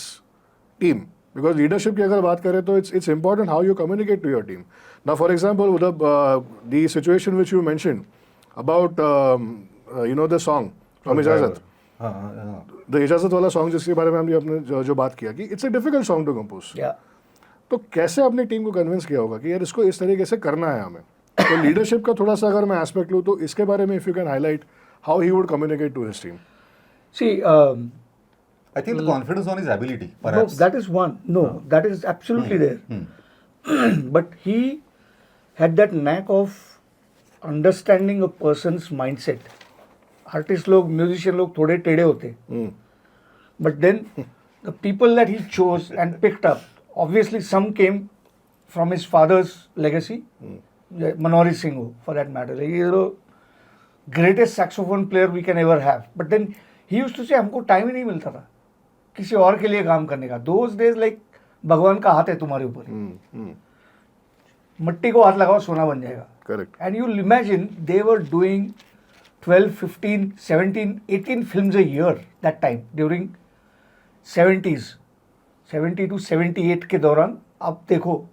team? Because leadership की अगर बात करें तो it's important how you communicate to your team. Now, for example, the situation which you mentioned about you know the song from Ijazat, the Ijazat वाला song जिसके बारे में हमने अपने जो बात किया कि it's a difficult song to compose. Yeah. तो कैसे अपनी टीम को कन्विंस किया होगा कि यार इसको इस तरीके से करना है हमें. तो लीडरशिप का थोड़ा सा अगर मैं एस्पेक्ट लूँ तो इसके बारे में if you can highlight how he would communicate to his team. See, I think the confidence on his ability, no, perhaps. that is one. No, that is absolutely there. But he had that knack of understanding a person's mindset. Artist लोग, musician लोग थोड़े टेढ़े होते. But then the people that he chose and picked up, obviously some came from his father's legacy. Manori Singh, for that matter. He is the greatest saxophone player we can ever have. But then he used to say, हमको time ही नहीं मिलता था किसी और के लिए काम करने का. Those days like भगवान का हाथ है तुम्हारे ऊपर, मट्टी को हाथ लगाओ सोना बन जाएगा. Correct. And you'll imagine they were doing 12, 15, 17, 18 films a year that time during 70s. 70 to 78 के दौरान आप देखो,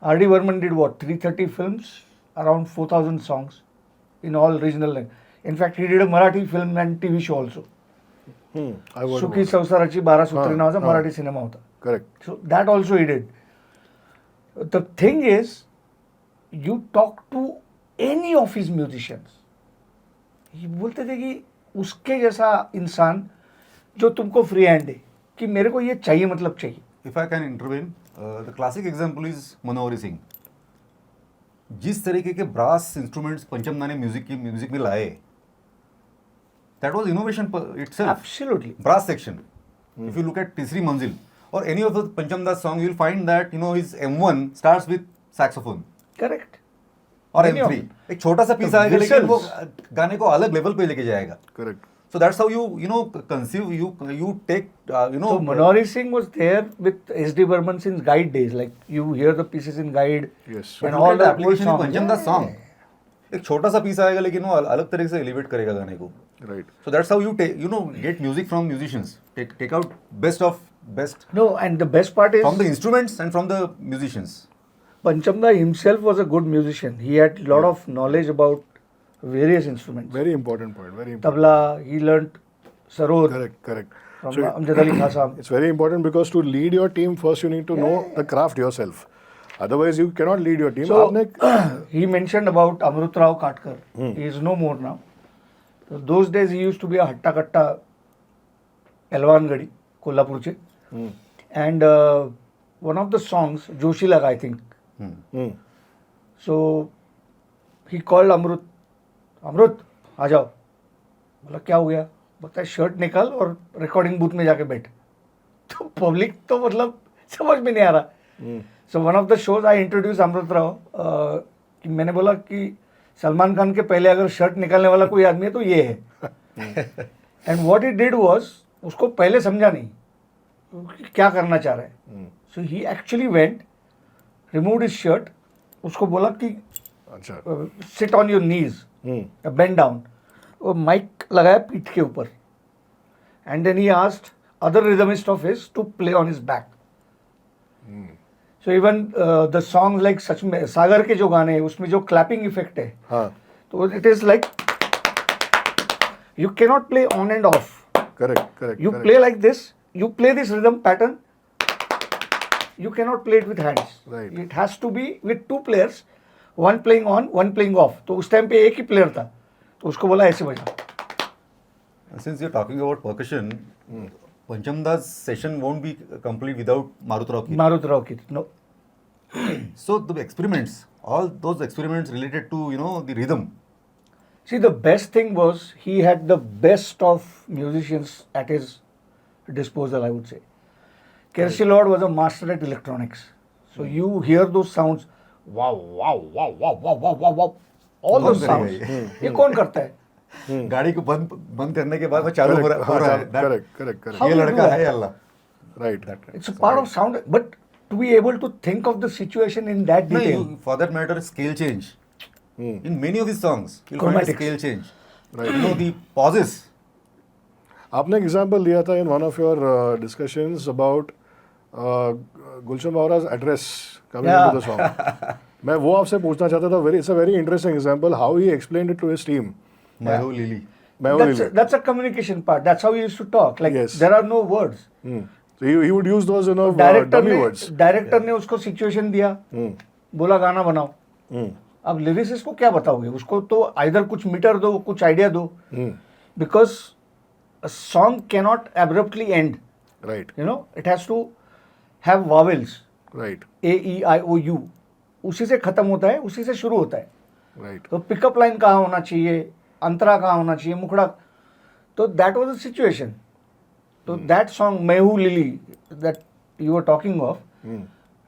R.D. Burman did what? 330 films, around 4,000 songs in all regional language. In fact, he did a Marathi film and TV show also. I would सुखी संसाराची 12 सूत्रे नावाचा हां. Marathi cinema होता. Correct. So that also he did. The thing is, you talk to any of his musicians, ये बोलते थे कि उसके जैसा इंसान जो तुमको फ्री हैंड है कि मेरे को ये चाहिए मतलब चाहिए. If I can intervene, the classic example is Manori Singh. जिस तरीके के ब्रास इंस्ट्रूमेंट्स पंचम दा ने म्यूजिक में लाए, that was innovation itself. Absolutely. Brass section. If you look at तीसरी मंजिल or any of the Pancham Das songs, you'll find that, you know, his M1 starts with saxophone Correct. और Any of M3. them. एक छोटा सा The piece आएगा लेकिन वो whistles. गाने को अलग लेवल पे लेके जाएगा. Correct. So that's how you know conceive, you take you know. So Manori Singh was there with S.D. Burman since Guide days. Like you hear the pieces in Guide. Yes. But And look all at the the application in old Pancham songs. Das song. एक छोटा सा piece आएगा लेकिन वो अलग तरीके से elevate करेगा गाने को. Right. So that's how you take, you know, get music from musicians. Take out best of best No, and the best part is from the instruments and from the musicians. Panchamda himself was a good musician. He had a lot of knowledge about various instruments. Very important point. Very important. Tabla, he learnt sarod Correct. Correct. from So Amjad Ali Khan Sahab. it's very important because to lead your team, first you need to know the craft yourself. Otherwise, you cannot lead your team. So आपने he mentioned about Amrut Rao Katkar. He is no more now. So those days he used to be a Hatta Katta Elwan Gadi, Kolhapurche. And one of the songs, Joshi Laga, I think. So he called Amrut, Amrut, आ जाओ. बोला क्या हो गया? बोलता है shirt निकाल और recording booth में जाके बैठ. तो पब्लिक तो मतलब समझ में नहीं आ रहा. So one of the shows I introduce Amrit Rao कि मैंने बोला कि सलमान खान के पहले अगर शर्ट निकालने वाला कोई आदमी है तो ये है. And what he did was, उसको पहले समझा नहीं कि क्या करना चाह रहा है. So he actually went, removed his shirt, उसको बोला कि अच्छा. Sit on your knees, bend down, और माइक लगाया पीठ के ऊपर. And then he asked other rhythmist of his to play on his back. So even the songs like सच में सागर के जो गाने हैं उसमें जो क्लैपिंग इफेक्ट है, हाँ. तो it is like you can not play on end of. Correct. You play like this, you play this rhythm pattern, you cannot play it with hands. Right. It has to be with two players, one playing on, one playing off. तो उस time पे एक ही player था, तो उसको बोला ऐसे बजा. Since you're talking about percussion, Panchamda's session won't be complete without Maruti Rao Kir. मारुत राव की no. So the experiments, all those experiments related to, you know, the rhythm. See, the best thing was he had the best of musicians at his disposal, I would say. Kersey Lord was a master at electronics. So you hear those sounds, wow, wow, wow, wow, wow, wow, wow, wow, all those कौन sounds. करेगा ये कौन करता है? गाड़ी को बंद करने के बाद वो चालू हो रहा है. Correct. How ये you do लड़का that? है अल्लाह. Right. It's a part of sound, but to be able to think of the situation in that No, detail. for that matter, scale change. In many of his songs, you'll find a Chromatics. scale change. Right. You know, the pauses. आपने एक example लिया था in one of your discussions about Gulshan Bawra's address coming into the song. मैं वो आपसे पूछना चाहता था. It's a very interesting example how he explained it to his team. Maho Lily. That's a communication part. That's how he used to talk. Like Yes. there are no words. So he would use those, you know, dummy words. Director ने उसको situation दिया, बोला गाना बनाओ. अब lyricist को क्या बताओगे? उसको तो आइदर कुछ मीटर दो, कुछ आइडिया दो, because a song cannot abruptly end. Right. You know, it has to have vowels. Right. A, E, I, O, U. उसी से खत्म होता है, उसी से शुरू होता है. Right. तो पिकअप लाइन कहाँ होना चाहिए, अंतरा कहाँ होना चाहिए, मुखड़ा. तो दैट वाज द सिचुएशन. तो that song Mayhew lily that you were talking of,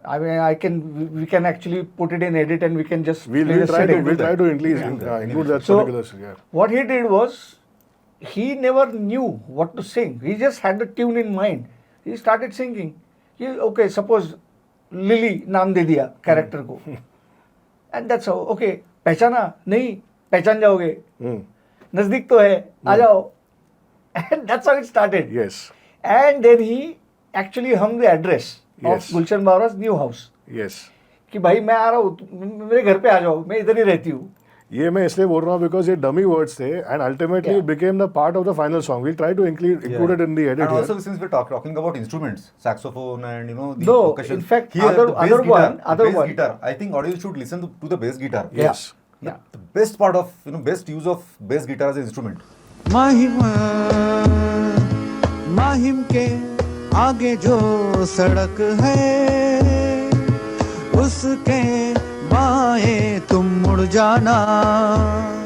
I mean, we can actually put it in edit and we can just We'll play the try to setting. include that So particular. Yeah. what he did was, he never knew what to sing. He just had the tune in mind. He started singing. Okay, suppose Lily नाम दे दिया character को, and that's how. Okay, पहचाना नहीं, पहचान जाओगे, नजदीक तो है, आ जाओ. And that's how it started. Yes. And then he actually hung the address of Yes. Gulshan Bawra's new house. Yes. कि भाई मैं आ रहा हूँ, मेरे घर पे आ जाओ, मैं इधर ही रहती हूँ. ये मैं इसलिए बोल रहा हूँ बिकॉज ये डमी वर्ड्स थे and ultimately Yeah. It became the part of the final song. We try to include it in the edit And also, here. since we're talking about instruments, saxophone and, you know, the No, percussion. in fact, here, other- the bass other guitar, one- other bass one. guitar. I think audience should listen to the bass guitar. Yes. Yeah. The best part of, you know, best use of bass guitar as an instrument. Mahim Mahim के आगे जो सड़क है उसके बाएं तुम मुड़ जाना.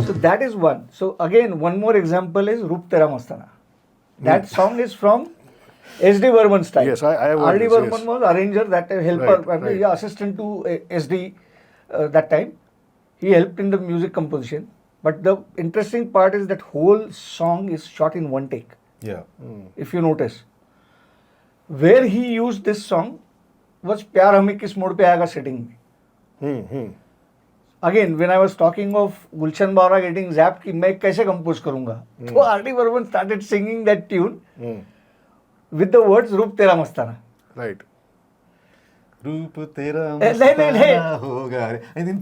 So that is one. So again, one more example is Roop Tera Mastana. That song is from S.D. Burman's time. Yes, I have heard R.D. this, Burman yes. was arranger, that helper, Right. yeah, assistant to S.D. That time. He helped in the music composition. But the interesting part is that whole song is shot in one take, Yeah. if you notice. Where he used this song was प्यार हमें किस मोड़ पे आएगा setting में. Again, when I was talking of Gulshan Bawra getting zapped कि मैं कैसे compose करूँगा, तो R.D. Burman started singing that tune with the words रूप तेरा मस्ताना. Right. रूप तेरा नहीं, नहीं. मस्ताना होगा रे. I think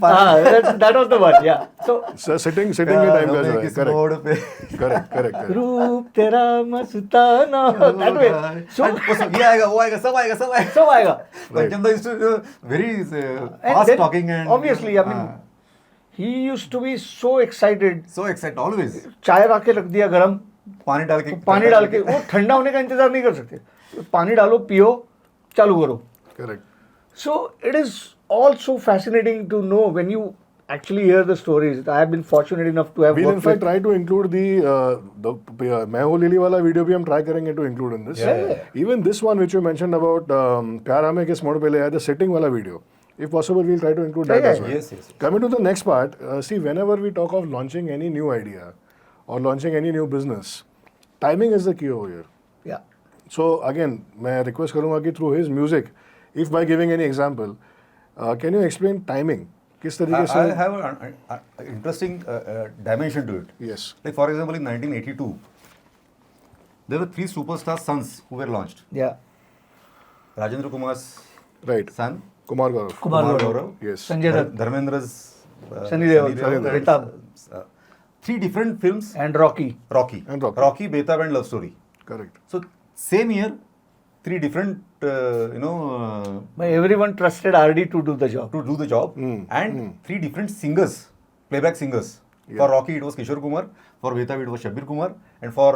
That was the one, yeah. So So sitting के टाइम का जो है. किस मोड़ पे Correct. रूप तेरा मस्ताना, that way. So ये आएगा, वो आएगा, सब आएगा. सब आएगा. Panchamda used to very And fast then, talking and obviously, I mean, he used to be so excited. So excited always. चाय रख के रख दिया गरम, पानी डाल के पानी डाल के, वो ठंडा होने का इंतजार नहीं कर सकते, पानी डालो, पियो, चालू करो. Correct. So it is also fascinating to know when you actually hear the stories. I have been fortunate enough to have We'll in worked fact with. try to include the मैं हो लिली वाला video भी हम try करेंगे to include in this. Yeah. Even this one which you mentioned about प्यार हमें किस मोड़ पे ले आया, the sitting वाला video. If possible, we'll try to include that Yeah, as well. yes, yes, yes. Coming to the next part, see, whenever we talk of launching any new idea or launching any new business, timing is the key over here. Yeah. So again, मैं request करूँगा कि through his music, if by giving any example, can you explain timing? किस तरीके से? I have an interesting dimension to it. Yes. Like for example, in 1982, there were 3 superstar sons who were launched. Yeah. Rajendra Kumar's Right. son, Kumar Gaurav. Kumar Gaurav. Gaurav. Yes. Sanjay Dutt. Dharmendra's Sunny Deol, Betab. Betab. 3 different films. And Rocky. Rocky. And Rocky. Rocky, Betab, and Love Story. Correct. So same year, 3 different, But everyone trusted RD to do the job. to do the job, and 3 different singers, playback singers. For Rocky, it was Kishore Kumar. For Betab, it was Shabbir Kumar. And for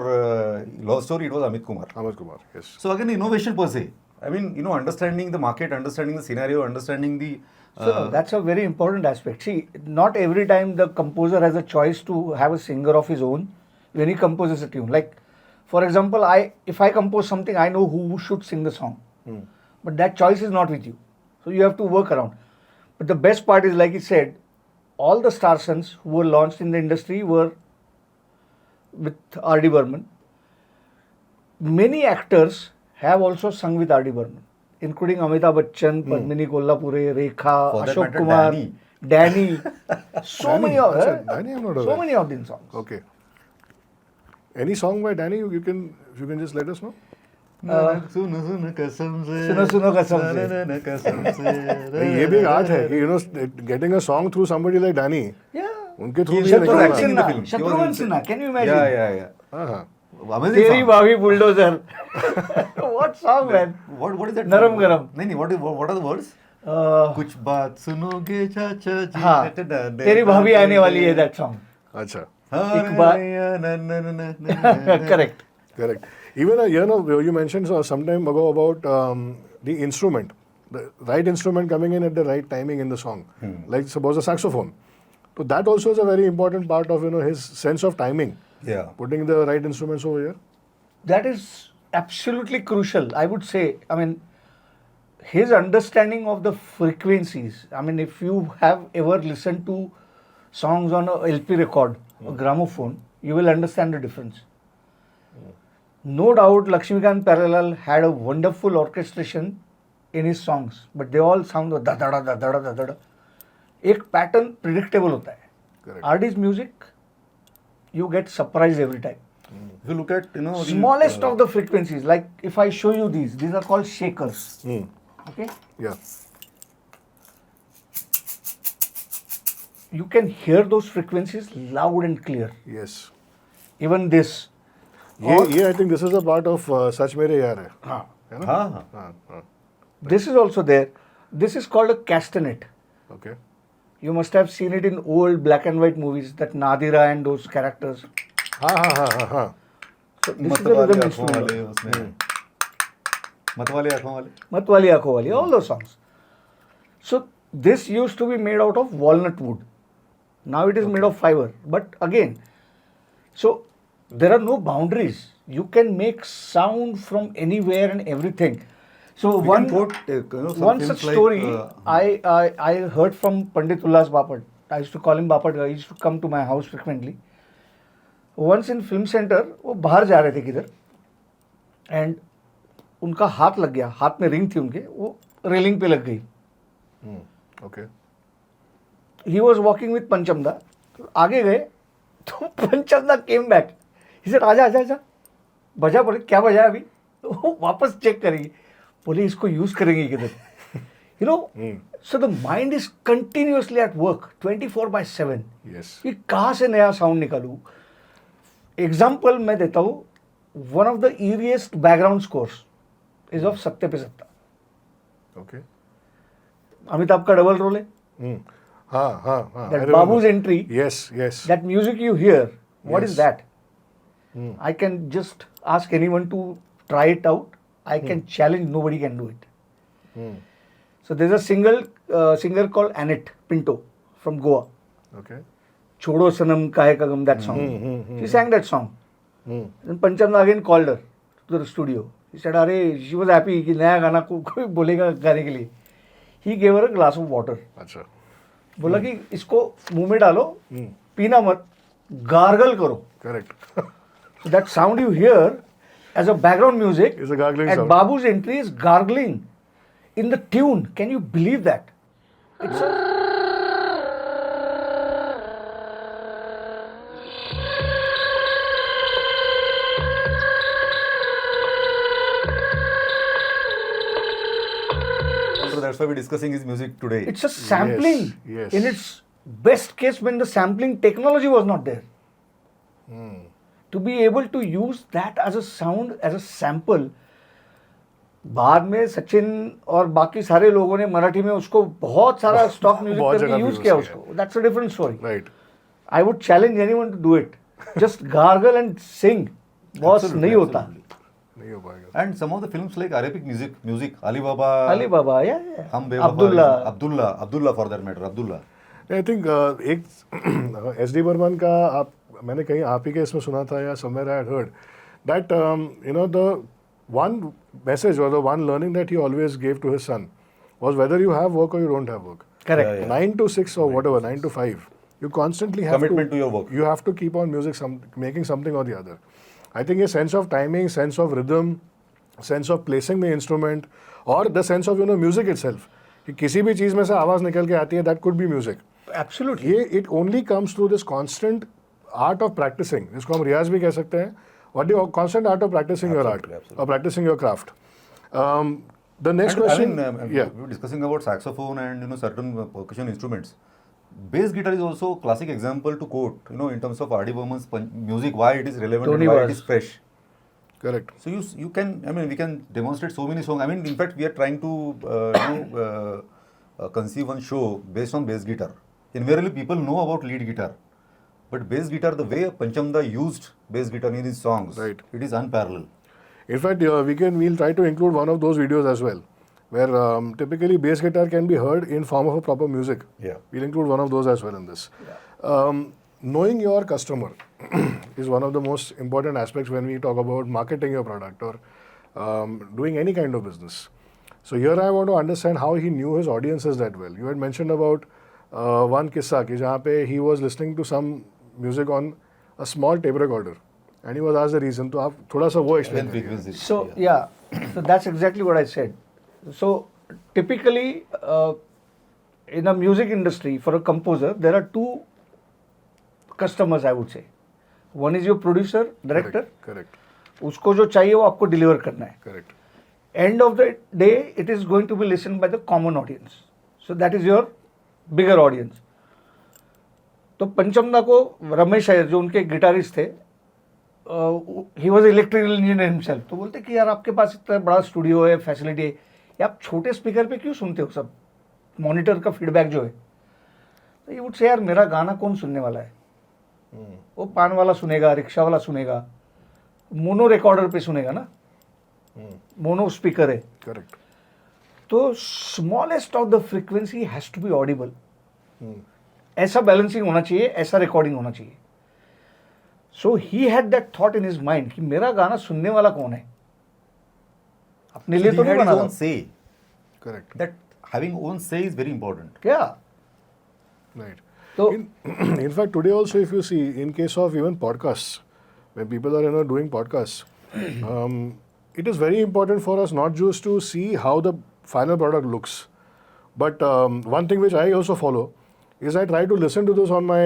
Love Story, it was Amit Kumar. Amit Kumar. Yes. So again, innovation per se. I mean, understanding the market, understanding the scenario, understanding the. So that's a very important aspect. See, not every time the composer has a choice to have a singer of his own when he composes a tune. Like, for example, if I compose something, I know who should sing the song. But that choice is not with you. So you have to work around. But the best part is, like he said, all the star sons who were launched in the industry were with R.D. Burman. Many actors have also sung with R.D. Burman, including Amitabh Bachchan, Padmini Kolhapure, Rekha, For that Ashok matter, Kumar, Danny. Danny. So many of Achha, Danny, I'm not so aware. many of these songs. Okay. Any song by Danny you can just let us know? सुनो सुनो कसम से सुनो सुनो कसम से. ना कसम से ये भी एक art है कि getting a song through somebody like Danny. Yeah. उनके through भी Shatrughan निकलना acting in है. the Sinha, film. He was Shatrughan in- Sinha, can you imagine? Yeah. हाँ हाँ. Amazing Teri song. Bhavi Bulldozer. What song, man? What is that? Naram Garam. नहीं, what are the words? Uh, कुछ बात सुनोगे चाचा जी. हाँ, तेरी भाभी आने वाली है, that song. अच्छा. एक बार- Correct. Correct. Even you mentioned some time ago about the instrument, the right instrument coming in at the right timing in the song, like suppose a saxophone. So that also is a very important part of his sense of timing, Yeah. putting the right instruments over here. That is absolutely crucial, I would say. I mean, his understanding of the frequencies. I mean, if you have ever listened to songs on a LP record, a gramophone, you will understand the difference. No doubt, Lakshmikant Parallel had a wonderful orchestration in his songs, but they all sound da da da da da da da. एक pattern predictable होता है. Correct. Artist music, you get surprised every time. If you look at the, Smallest of the frequencies, like if I show you these are called shakers. Okay, Yeah. you can hear those frequencies loud and clear. Yes. Even this. ये I think this is a part of सच मेरे यार है. हाँ. है ना? हाँ. हाँ. This is also there. This is called a castanet. Okay. You must have seen it in old black and white movies, that Nadira and those characters. हाँ. So this मत is a वाले rhythm आँखों वाले instrument. उसमें मत वाले आँखों वाले. Matwali Aakho Wali, all those songs. So this used to be made out of walnut wood. Now it is made of fiber. But again, so there are no boundaries. You can make sound from anywhere and everything. So We one can quote, some one films such like, story I heard from Pandit Ullas Bapat. I used to call him Bapat. He used to come to my house frequently. Once in film center, वो बाहर जा रहे थे किधर, and उनका हाथ लग गया, हाथ में रिंग थी उनके, वो रेलिंग पे लग गई. Okay. He was walking with पंचमदा, आगे गए तो पंचमदा came back. He said आजा बजा. बोले क्या बजा अभी, वो वापस चेक करेंगे, बोले इसको यूज करेंगे किधर. So the mind is continuously at work 24/7. Yes. कि कहाँ से नया साउंड निकालूं. एग्जाम्पल मैं देता हूँ. One of the eeriest background scores is of Satte Pe Satta. Okay. Amitabh का डबल रोल है. I That remember. Babu's entry, Yes, yes. that music you hear, what is Yes. that? I can just ask anyone to try it out. I can challenge, nobody can do it. So there's a singer called Annette Pinto from Goa. Okay. Chodo Sanam Kahe Kagam, that song. She sang that song. Then Panchamda again called her to the studio. He said, "Arey," she was happy कि नया गाना कोई बोलेगा गाने के लिए. He gave her a glass of water. अच्छा. बोला कि इसको मुंह में डालो, पीना मत, गार्गल करो. Correct. So that sound you hear as a background music It's a gargling at sound. Babu's entry is gargling in the tune. Can you believe that? It's a So that's why we're discussing his music today. It's a sampling yes. in its best case when the sampling technology was not there. To be able to use that as a sound, as a sample, बाद में सचिन और बाकी सारे लोगों ने मराठी में उसको बहुत सारा स्टॉक म्यूजिक बहुत करके जगह यूज use किया किया उसको. That's a different story. Right. I would challenge anyone to do it. Just gargle and sing. Boss Absolutely, नहीं होता. absolutely. नहीं हो पाएगा. And some of the films like Arabic music, Alibaba, Ali Baba, yeah. Hum Bevafaa, Abdullah for that matter, Abdullah. I think एक S D Burman का मैंने कहीं आप ही के इसमें सुना था या somewhere I had heard that you know the one message और the one learning that he always gave to his son was whether you have work और you don't have work. Correct. Yeah, yeah. 9 to 6 or whatever, 9 to 5, you constantly have Commitment to your work. You have to keep on making something or the other. I think a sense of timing, sense of rhythm, sense of placing the instrument, or the sense of music itself. कि किसी भी चीज में से आवाज निकल के आती है, that could be music. Absolutely. ये it only comes through this constant art of practicing, जिसको हम रियाज भी कह सकते हैं. What do you constant art of practicing your art Absolutely. or practicing your craft. The next question, yeah. We were discussing about saxophone and certain percussion instruments. Bass guitar is also a classic example to quote. In terms of R.D. Burman's music, why it is relevant Tony and why was. it is fresh. Correct. So you can, we can demonstrate so many songs. In fact, we are trying to conceive one show based on bass guitar. Invariably, people know about lead guitar, but bass guitar, the way Panchamda used bass guitar in his songs, Right. it is unparalleled. In fact, we'll try to include one of those videos as well, where typically bass guitar can be heard in form of a proper music. Yeah. We'll include one of those as well in this. Knowing your customer is one of the most important aspects when we talk about marketing your product or doing any kind of business. So here I want to understand how he knew his audiences that well. You had mentioned about one kissa ki jahan pe he was listening to some music on a small tape recorder and he was asked the reason. तो आप थोड़ा सा वो explain And करिए. frequencies. So yeah, so that's exactly what I said. So typically in a music industry, for a composer, there are two customers, I would say. One is your producer, director. Correct. उसको जो चाहिए वो आपको deliver करना है. Correct. End of the day, it is going to be listened by the common audience. So that is your bigger audience. तो पंचमदा को रमेश अय्यर जो उनके गिटारिस्ट थे, he was electrical engineer himself, तो बोलते कि यार आपके पास इतना बड़ा स्टूडियो है, फैसिलिटी है, ये आप छोटे स्पीकर पे क्यों सुनते हो सब, मॉनिटर का फीडबैक जो है. तो ये वुड से यार मेरा गाना कौन सुनने वाला है, वो पान वाला सुनेगा, रिक्शा वाला सुनेगा, मोनो रिकॉर्डर पे सुनेगा ना, मोनो स्पीकर है. Correct. तो smallest of the frequency has to be audible. ऐसा बैलेंसिंग होना चाहिए, ऐसा रिकॉर्डिंग होना चाहिए. So he had that thought in his mind कि मेरा गाना सुनने वाला कौन है, अपने लिए So तो he नहीं had बना his रहा. own say. Correct. That having own say is very important. क्या Right. तो In fact, today also, if you see, in case of even podcasts, when people are doing podcasts, it is very important for us not just to see how the final product looks, but one thing which I also follow is I try to listen to this on my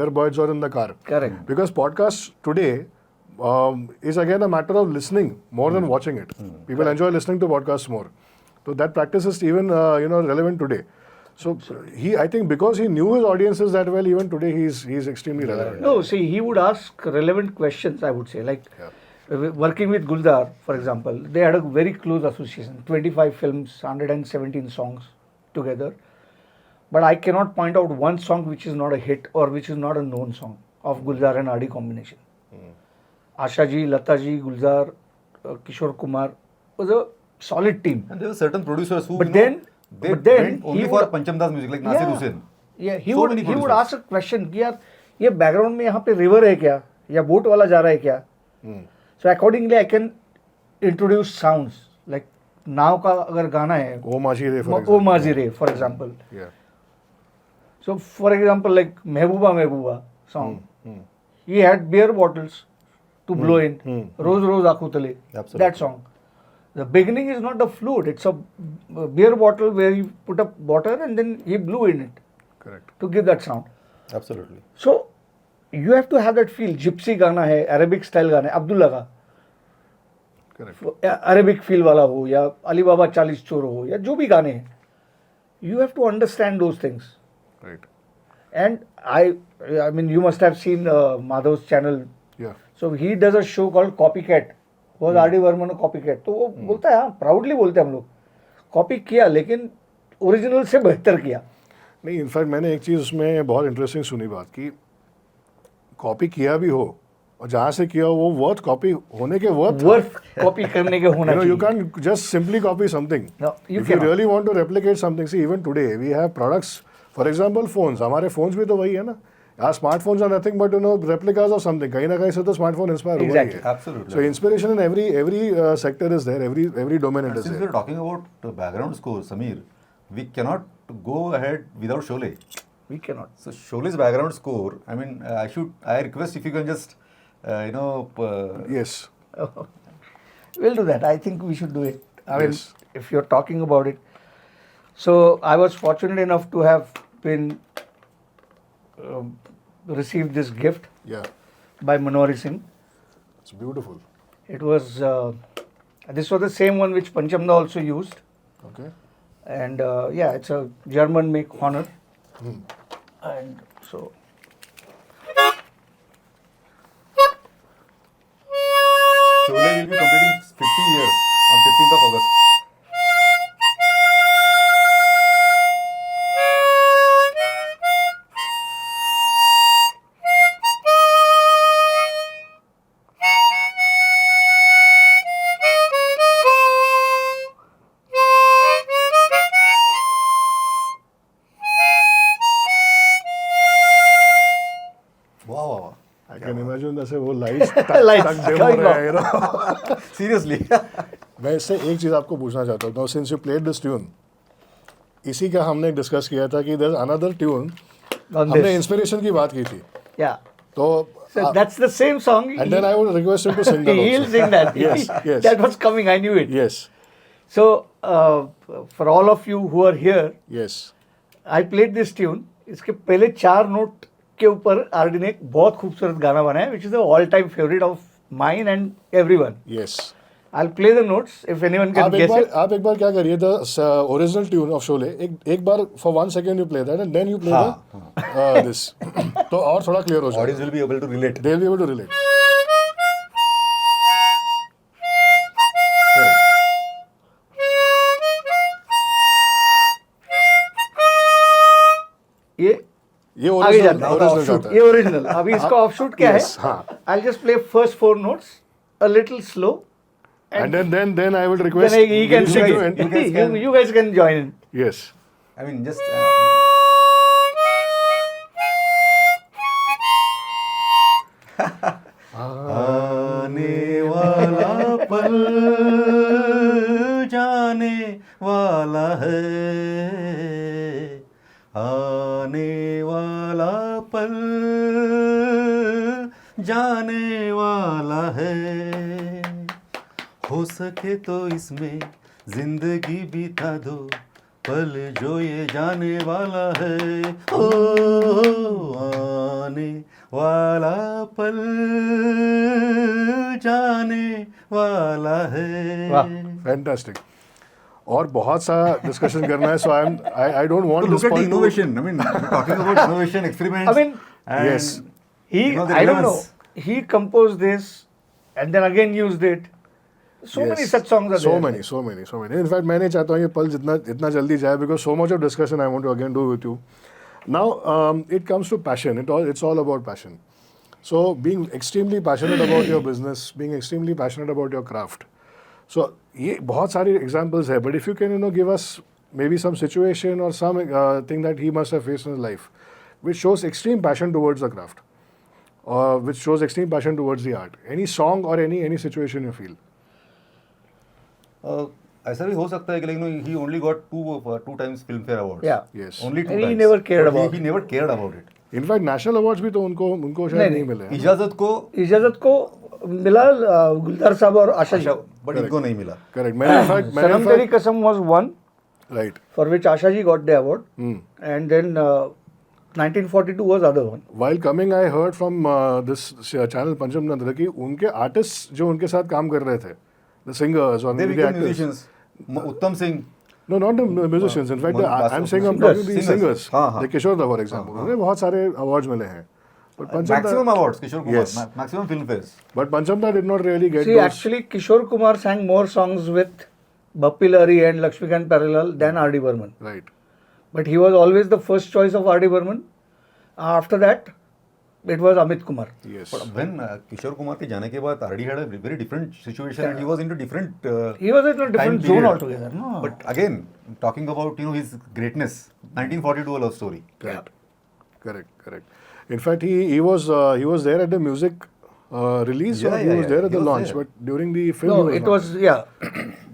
earbuds or in the car. Correct. Because podcasts today is again a matter of listening more than watching it. People enjoy listening to podcasts more. So that practice is even relevant today. So I think because he knew his audiences that well, even today he's extremely relevant. No, see, he would ask relevant questions, I would say. Like working with Guldar, for example, they had a very close association. 25 films, 117 songs together. but I cannot point out one song which is not a hit or which is not a known song of Gulzar and RD combination. Asha ji, Lata ji, Gulzar, Kishore Kumar was a solid team. And there were certain producers who, But you know, then- they but then went only he for would- Panchamdas music, like Nasir Hussain. Yeah, he So would many he would producers. ask a question कि यार ये background में यहाँ पे river है क्या या boat वाला जा रहा है क्या. So accordingly I can introduce sounds like नाव का अगर गाना है ओ माजीरे for O example. माजीरे for example. Yeah. So for example like Mehbooba song, he had beer bottles to blow in. Rose Rose Aankhon Tale. Absolutely. That song. The beginning is not a flute. It's a beer bottle where he put up water and then he blew in it Correct. to give that sound. Absolutely. So you have to have that feel. Gypsy गाना है, Arabic style गाना है, अब्दुल्ला का Correct. Arabic feel वाला हो या अली बाबा 40 चोर हो या जो भी गाने हैं, you have to understand those things. Right. And I mean you must have seen Madhav's channel. Yeah. So he does a show called Copycat. Was R.D. Burman a copycat? तो वो बोलता है, हाँ प्राउडली बोलते हैं हम लोग, कॉपी किया लेकिन ओरिजिनल से बेहतर किया. नहीं, इनफैक्ट मैंने एक चीज़ उसमें बहुत इंटरेस्टिंग सुनी बात कि कॉपी किया भी हो और जहाँ से किया हो वो वर्थ कॉपी होने के वर्थ कॉपी करने के होना you चाहिए. can't just simply copy something. No, you if you cannot. really want to replicate something, see even today we have products. For example, phones. हमारे phones भी तो वही है ना. Our smartphones are nothing but replicas of something. कहीं ना कहीं से तो smartphone inspire हुआ ही Exactly. है. Absolutely. So inspiration in every sector is there. Every domain it And is since there. we're talking about background score, Samir, we cannot go ahead without Sholay. We cannot. So Sholay's background score, I mean, I request if you can just, Yes. We'll do that. I think we should do it. I mean, Yes. if you're talking about it. So I was fortunate enough to have been received this gift Yeah. by Manori Singh. It's beautiful. It was this was the same one which Panchamda also used, Okay. and yeah, it's a German make Honor, and so. Sholay will be completing 50 years on 15th of August. Wow, wow, I can imagine जैसे वो lights Lights तक dim हो going रहे हैं, you know. wow. Seriously. मैं इससे एक चीज़ आपको पूछना चाहता हूँ. Now since you played this tune, इसी का हमने डिस्कस किया था कि there's another tune. On हमने this. इंस्पिरेशन की बात की थी. Yeah. तो So that's the same song. and then I would request him to sing that He'll also. sing that. Yes, yes. That was coming. I knew it. Yes. So for all of you who are here, Yes. I played this tune. इसके पहले 4 note के ऊपर RD ने एक बहुत खूबसूरत गाना बनाया, which is the all-time favorite of mine and everyone. Yes. I'll play the notes if anyone can guess it. आप एक बार क्या करिए the original tune of Sholay एक बार for 1 second you play that and then you play the this तो और थोड़ा क्लियर हो जाएगा. Audience will be able to relate. They'll be able to relate. Correct. ये ये आगे ओरिजिनल जाता है. ओरिजिनल जाता ये है. ओरिजिनल. अभी इसका ऑफशूट क्या Yes, है? हाँ. I'll just play first 4 notes a little slow. And then I will request Then he can Girish sing to it. end. You guys can join in. Yes. I mean, just. आने वाला पल जाने वाला है, आने वाला पल जाने वाला है, हो सके तो इसमें जिंदगी बिता दो, पल जो ये जाने वाला है, ओ आने वाला पल जाने वाला है. वाह. Fantastic. और बहुत सा डिस्कशन करना है, so I don't want To this look at the point to- innovation. I mean, we're talking about innovation, experiments. I mean, and Yes. He, you know, the I don't know, relevance. he composed this and then again used it. So many such songs are so there. many. In fact, मैं नहीं चाहता हूँ ये पल जितना जल्दी जाए, because so much of discussion I want to again do with you. Now, it comes to passion. It's all about passion. So, being extremely passionate about your business, being extremely passionate about your craft. So, ये बहुत सारी examples है. But if you can, give us maybe some situation or some thing that he must have faced in his life, which shows extreme passion towards the craft, or which shows extreme passion towards the art. Any song or any situation you feel. ऐसा भी हो सकता है कि like he only got two times Filmfare awards Yeah. Yes. Only two And he times never cared about he never cared about it in fact national awards भी तो उनको शायद नहीं मिले हैं. इजाजत को मिला गुलजार साहब और आशा जी. बट इनको नहीं मिला. करेक्ट. मैंने इनफैक्ट सनम तेरी कसम was one right. for which Asha ji got the award, and then 1942 was other one. While coming, I heard from this channel Pancham Nandra कि उनके आर्टिस्ट जो उनके साथ काम कर रहे थे, the singers or They the became actors. musicians. उत्तम Singh. No, not the musicians. In fact, But I'm saying I'm singers. talking to the singers. हाँ, हाँ. The Kishore Da, for example. उन्हें बहुत सारे awards मिले हैं. But Pancham maximum Da, awards Kishore Kumar. Yes. Maximum Filmfares. but Pancham Da did not really get See, those. actually, Kishore Kumar sang more songs with Bappi Lahiri and Lakshmikant Parallel than R.D. Burman. Right. But he was always the first choice of R.D. Burman. After that, it was Amit Kumar. Yes. But when Kishore Kumar के जाने के बाद RD had a very different situation and he was into different He was in a different time zone period. altogether. No? But again, talking about his greatness, 1942 a love story. Correct. Correct. In fact, he was there at the music release, or Yeah, he yeah, was yeah. there at He the was launch. there. But during the film, No, he it not. was, yeah.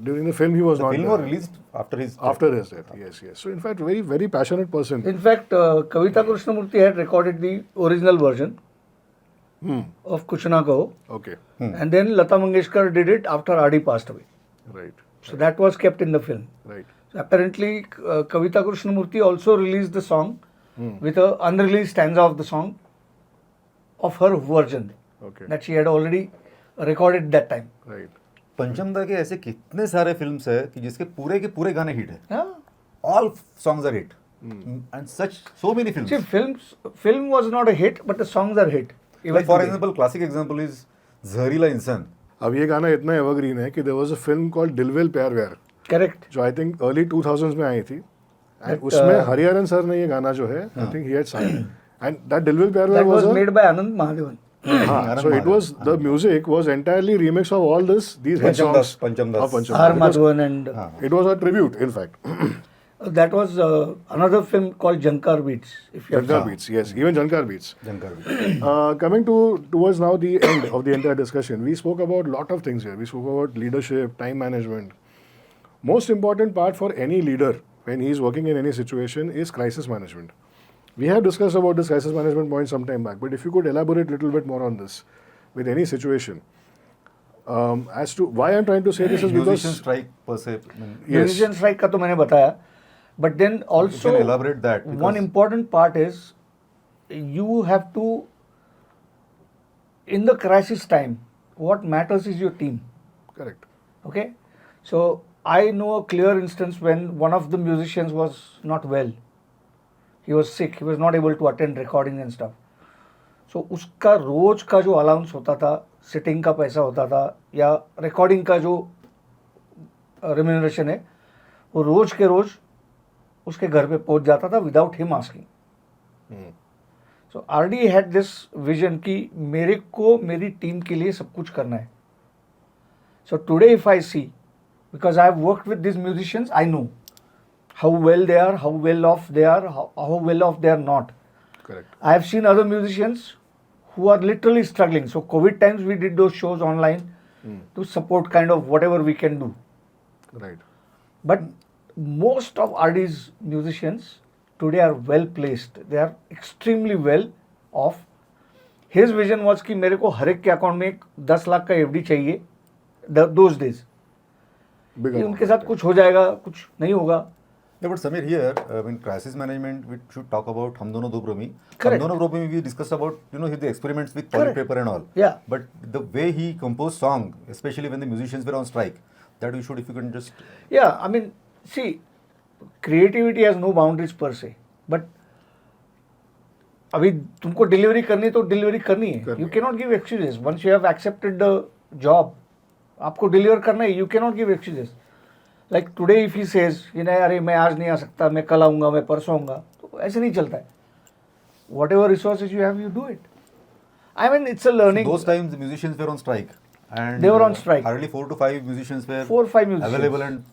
During the film he was The not film there. was released after his After his death. Yes. So in fact, very passionate person. In fact, Kavita Krishnamurthy had recorded the original version of Kuch Na Kaho. Okay. And then Lata Mangeshkar did it after R.D. passed away. Right. So that was kept in the film. Right. So apparently, Kavita Krishnamurthy also released the song with a unreleased stanza of the song of her version Okay. that she had already recorded that time. Right. पंचम दा के ऐसे कितने सारे films है कि जिसके पूरे के पूरे गाने हिट है. Yeah. All songs are hit. And such so many films. See, film was not a hit, but the songs are hit. Even Like for today. example, classic example is Zahरीला इंसान. अब ये गाना इतना एवरग्रीन है कि there was a film called दिल will प्यार व्यार, Correct. जो I think early 2000s में आई थी. And That, उसमें हरिहरन सर ने ये गाना जो है, I think he had sung. And that दिल विल प्यार व्यार That was a made by Anand Mahadevan. हाँ, so it was, the music was entirely remix of all these hit Pancham songs. Das, Pancham Das. of Pancham R. Das. Because Madhavan and It was a tribute, in fact. that was another film called Jankar Beats. If you have Jankar seen. Beats, yes, even Jankar Beats. जंकर. Coming towards now the end of the entire discussion, we spoke about a lot of things here. We spoke about leadership, time management. Most important part for any leader when he is working in any situation is crisis management. We have discussed about this crisis management point some time back, but if you could elaborate a little bit more on this with any situation. As to why I'm trying to say this is Musician because strike per se. I mean, Yes. Musician strike का तो मैंने बताया. But then also can elaborate that, one because- important part is you have to, in the crisis time, what matters is your team. correct. Okay, so I know a clear instance when one of the musicians was not well. He was sick. He was not able to attend recording and stuff. So उसका रोज का जो allowance होता था, sitting का पैसा होता था या रिकॉर्डिंग का जो रेम्यूनरेशन है, वो रोज के रोज उसके घर पे पहुंच जाता था without him asking. So RD had this vision कि मेरे को मेरी टीम के लिए सब कुछ करना है. So today if I see, because I have worked with these musicians, I know how well they are, how well off they are, how well off they are not. Correct. I have seen other musicians who are literally struggling. So COVID times we did those shows online to support kind of whatever we can do. Right. But most of RD's musicians today are well placed. They are extremely well off. His vision was कि मेरे को हर एक के account में एक 10 लाख का FD चाहिए. Those days. Big कि amount. उनके साथ कुछ हो जाएगा, कुछ नहीं होगा. Yeah, but Samir, here, in crisis management, we should talk about Hum Dono Do Bromi. Correct. Hum Dono Do Bromi, we discussed about, the experiments with toilet Correct. paper and all. Yeah. But the way he composed song, especially when the musicians were on strike, that we should, if you can just... Yeah, I mean, see, creativity has no boundaries per se. But अभी तुमको delivery करनी है तो delivery करनी है. करनी You है. cannot give excuses. Once you have accepted the job, आपको डिलीवर करना है, you can not give excuses. Like today if he says अरे मैं आज नहीं आ सकता, मैं कल आऊँगा, मैं परसों आऊँगा, तो ऐसे नहीं चलता है. What ever resources you have, you do it. I mean, it's a learning. Those times the musicians were on strike. And They were on strike. Hardly 4 to 5 musicians were 4-5 musicians. available, and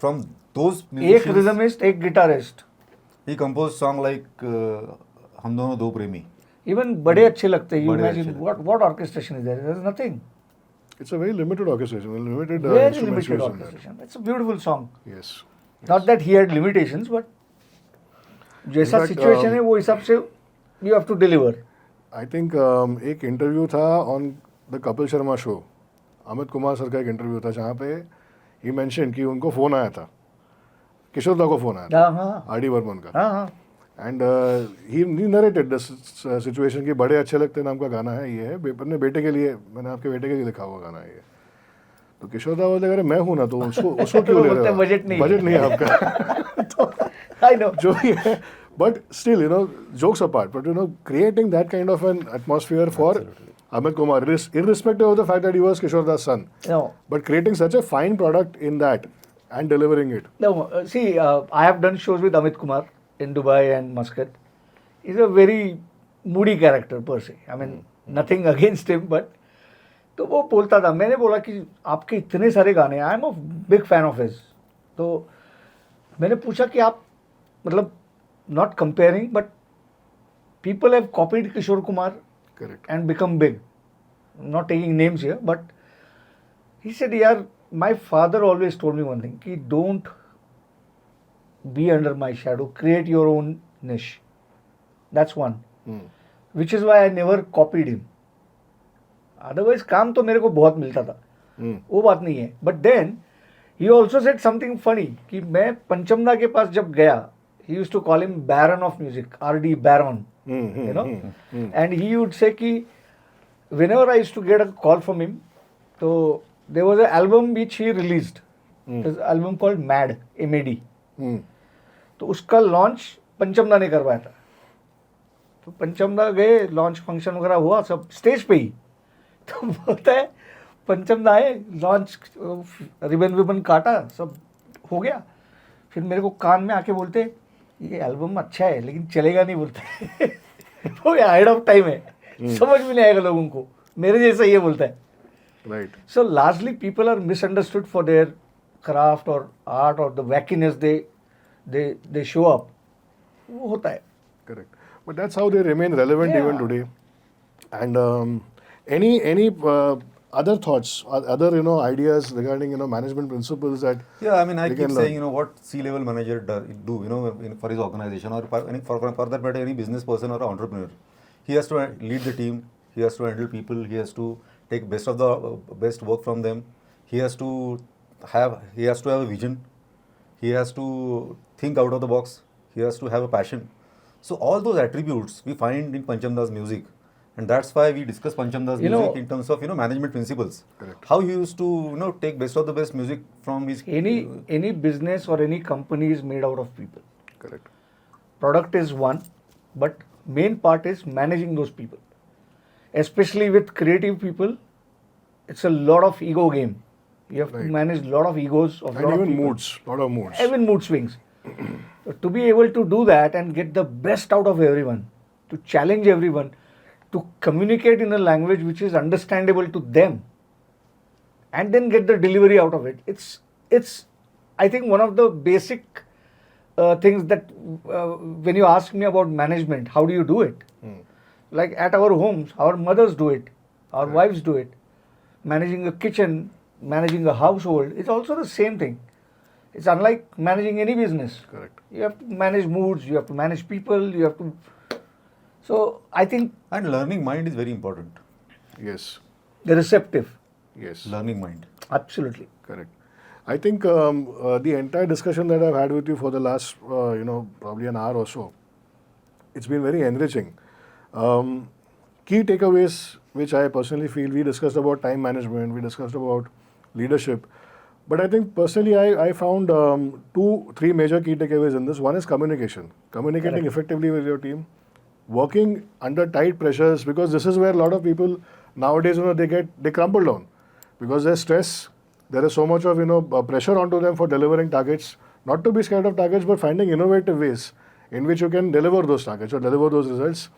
from those एक musicians, rhythmist, एक guitarist. he composed song like हम दोनों दो प्रेमी. Even बड़े अच्छे लगते हैं. You बड़े imagine अच्छे what orchestration is there? There's nothing. It's a very limited orchestration, limited Very instruments limited used in that. orchestration. It's a beautiful song. Yes. Not that he had limitations, but जैसा In fact, situation है वो हिसाब से you have to deliver. I think एक interview था on the Kapil Sharma show. Amit Kumar sir का एक interview था जहाँ पे ही मेंशन कि उनको फ़ोन आया था, किशोर दा को फ़ोन आया था, हाँ आर डी बर्मन का. हाँ हाँ. And he narrated the situation कि बड़े अच्छे लगते नाम का गाना है, ये है अपने बेटे के लिए, मैंने आपके बेटे के लिए लिखा हुआ गाना है ये. तो किशोर दा बोलते अरे मैं हूँ ना, तो उसको क्यों ले रहे हो, बजट नहीं है. बजट नहीं है आपका. I know. जो भी है, but still, you know, jokes apart, but you know, creating that kind of an atmosphere for Amit Kumar, irrespective of the fact that he was Kishore Das' son, No. but creating such a fine product in that and delivering it. No, see, I have done shows with Amit Kumar in Dubai and Muscat. He's a very moody character per se. I mean, nothing against him, but तो वो बोलता था, मैंने बोला कि आपके इतने सारे गाने, I am a big fan of his. तो मैंने पूछा कि आप मतलब not comparing, but people have copied Kishore Kumar Correct. and become big. I'm not taking names here, but he said, yeah, my father always told me one thing, कि don't be under my shadow, create your own niche. That's one. Which is why I never copied him. Otherwise काम तो मेरे को बहुत मिलता था, वो बात नहीं है. But then he also said something funny कि मैं पंचमदा के पास जब गया, he used to call him Baron of Music, R.D. Baron, you know, and he would say कि whenever I used to get a call from him, so there was an album which he released, there's an album called Mad, M-A-D, तो उसका launch पंचमदा ने करवाया था. तो पंचमदा गए, launch function वगैरह हुआ सब स्टेज पे ही. तो बोलता है पंचमदा आए, लॉन्च रिबन विबन काटा, सब हो गया. फिर मेरे को कान में आके बोलते ये एल्बम अच्छा है लेकिन चलेगा नहीं, बोलते वो हेड ऑफ टाइम है, समझ में नहीं आएगा लोगों को, मेरे जैसा ये बोलता है. Right. So largely people are misunderstood for their craft और आर्ट और the wackiness they show up, वो होता है. Correct. But that's how they remain relevant Yeah. even today. And any other thoughts, other ideas regarding management principles that Yeah, I mean, I they keep can saying, learn? what C-level manager do, for his organization, or for that matter, any business person or entrepreneur. He has to lead the team. He has to handle people. He has to take best work from them. He has to have a vision. He has to think out of the box. He has to have a passion. So all those attributes we find in Panchamda's music. And that's why we discuss Panchamda's music in terms of management principles. Correct. How he used to take best of the best music from his Any business or any company is made out of people. Correct. Product is one, but main part is managing those people. Especially with creative people, it's a lot of ego game. You have to Right. manage a lot of egos of And lot of even people. moods, lot of moods. Even mood swings. So to be able to do that and get the best out of everyone, to challenge everyone, to communicate in a language which is understandable to them, and then get the delivery out of it. It's I think one of the basic things that when you ask me about management, how do you do it? Like at our homes, our mothers do it, our wives do it. Managing a kitchen, managing a household, it's also the same thing. It's unlike managing any business. Correct. You have to manage moods, you have to manage people, you have to. So I think and learning mind is very important. Yes. the receptive, Yes. Learning mind. absolutely. Correct. I think the entire discussion that I've had with you for the last, probably an hour or so, it's been very enriching. Key takeaways, which I personally feel, we discussed about time management, we discussed about leadership, but I think personally I found 2-3 major key takeaways in this. One is communication, communicating Correct. effectively with your team, working under tight pressures, because this is where a lot of people nowadays, they crumble down because there's stress, there is so much of pressure onto them for delivering targets. Not to be scared of targets, but finding innovative ways in which you can deliver those targets or deliver those results.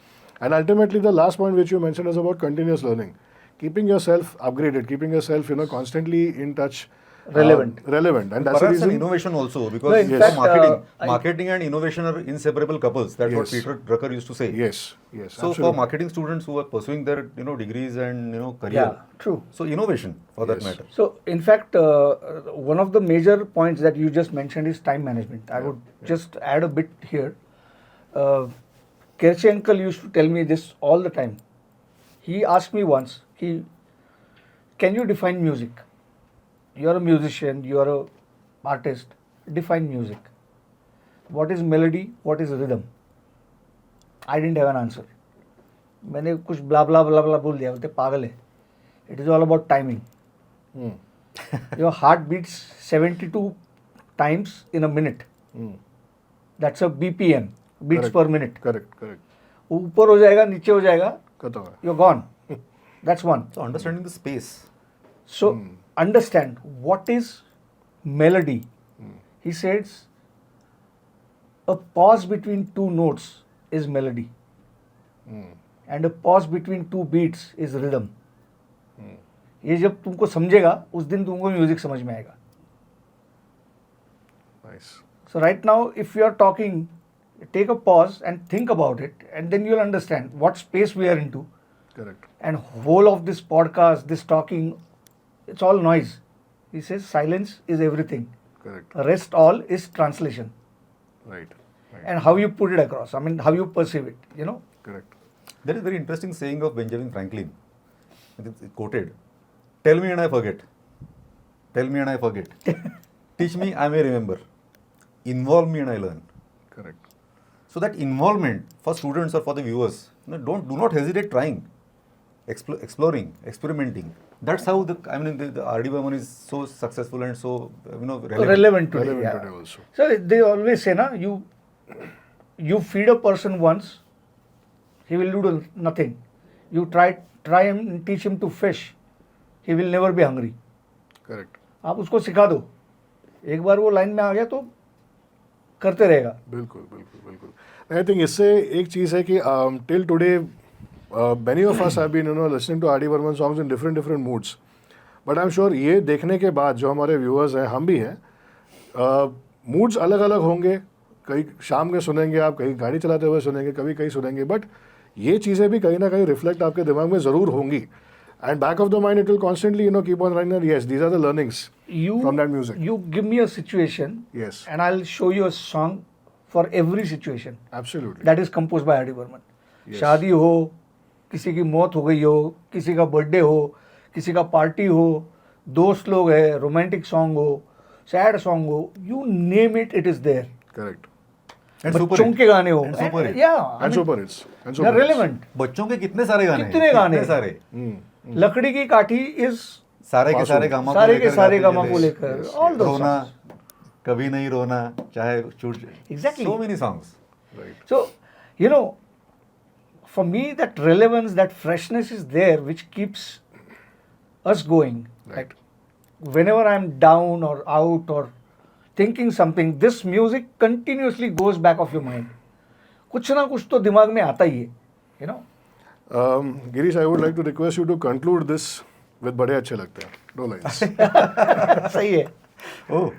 And ultimately, the last point which you mentioned is about continuous learning, keeping yourself upgraded, keeping yourself constantly in touch, Relevant. and that's the Perhaps an reason. innovation also, No, because in for fact, marketing and innovation are inseparable couples. That's what Yes. Peter Drucker used to say. Yes, So absolutely. for marketing students who are pursuing their degrees and career, Yeah, true. so innovation for that Yes. matter. So, in fact, one of the major points that you just mentioned is time management. I would just add a bit here. Kershi uncle used to tell me this all the time. He asked me once, can you define music? You are a musician, you are a artist. Define music. What is melody? What is rhythm? I didn't have an answer. मैंने कुछ blah blah blah blah बोल दिया. बोलते पागल है. It is all about timing. Hmm. Your heart beats 72 times in a minute. Hmm. That's a BPM, beats Correct. per minute. Correct. ऊपर हो जाएगा, नीचे हो जाएगा, खत्म है. you're gone. That's one. So understanding the space. So understand what is melody. He says a pause between two notes is melody, and a pause between two beats is rhythm. ये जब तुमको समझेगा उस दिन तुमको म्यूजिक समझ में आएगा. Nice. So right now, if you are talking, take a pause and think about it, and then you'll understand what space we are into. Correct. And whole of this podcast, this talking, it's all noise. He says silence is everything. Correct. Rest all is translation. Right. And how you put it across. I mean, how you perceive it, Correct. There is a very interesting saying of Benjamin Franklin. It's quoted. Tell me and I forget. Tell me and I forget. Teach me, I may remember. Involve me and I learn. Correct. So that involvement for students or for the viewers, do not hesitate trying, exploring, experimenting. That's how the R.D. Burman is so successful and so relevant today. Relevant yeah. today also. So they always say, you feed a person once, he will do nothing. You try and teach him to fish, he will never be hungry. Correct. आप उसको सिखा दो, एक बार वो line में आ गया तो करते रहेगा. बिल्कुल. I think इससे एक चीज़ है कि till today many of us have been listening to R.D. Burman songs in different moods. But I'm sure ये देखने के बाद जो हमारे viewers हैं, हम भी हैं, moods अलग अलग होंगे. कहीं शाम में सुनेंगे आप, कहीं गाड़ी चलाते हुए सुनेंगे, कभी कहीं सुनेंगे. बट ये चीज़ें भी कहीं ना कहीं रिफ्लेक्ट आपके दिमाग में ज़रूर होंगी. And back of the mind, it will constantly, keep on running. And yes, these are the learnings from that music. You give me a situation, Yes. and I'll show you a song for every situation. Absolutely. That is composed by R.D. Burman. Yes. शादी हो, किसी की मौत हो गई हो, किसी का बर्थडे हो, किसी का पार्टी हो, दोस्त लोग है, रोमांटिक सॉन्ग हो, सैड सॉन्ग हो, you name it, it is there. Correct. And super बच्चों hit. के गाने हो, And super hit. yeah, I And mean, super hits. And they super are hits. relevant. बच्चों के कितने सारे गाने हैं? कितने गाने कितने हैं? सारे लकड़ी की काठी is सारे के सारे गामा सारे के सारे गाते गामा को चले। लेकर, all those रोना songs. कभी नहीं रोना चाहे छूट Exactly. so many songs. Right. So, for me, that relevance, that freshness is there, which keeps us going. Right. Like, whenever I'm down or out or thinking something, this music continuously goes back of your mind. कुछ ना कुछ तो दिमाग में आता ही है, Girish, I would like to request you to conclude this with बड़े अच्छे लगते हैं. No lines. सही है. Oh.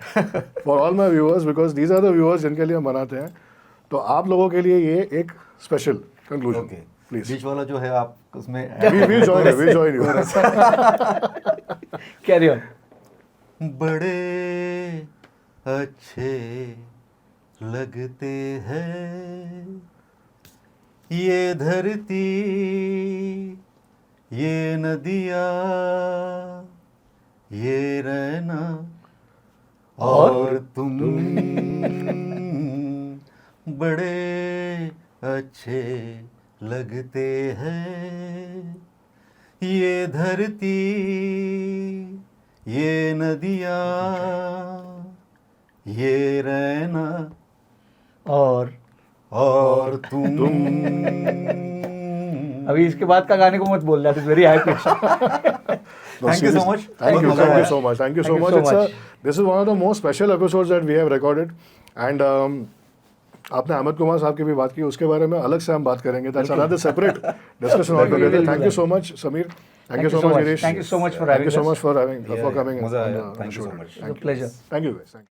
For all my viewers, because these are the viewers जिनके लिए हम बनाते हैं, तो आप लोगों के लिए ये एक special conclusion. Okay. Please. बीच वाला जो है आप उसमें We'll join you. Carry on. बड़े अच्छे लगते हैं ये धरती ये नदियाँ ये रहना और तुम बड़े अच्छे लगते हैं ये धरती ये नदियाँ ये रहना और और तुम अभी इसके बाद का गाने को मत बोल, that is very high pitch. No, Thank you so seriously. much. Thank you, बहुत thank मजा you so much. Thank you so Thank you much. so It's much. this is one of the most special episodes that we have recorded. And आपने अहमद कुमार साहब की भी बात की, उसके बारे में अलग से हम बात करेंगे. That's another separate discussion altogether. Thank you so much, Sameer. Thank you so much, Girish. Thank you so much for Thank having you so us. much for coming मजा on आया. the Thank you show. so much. It's a pleasure. Thank you guys. Thank you.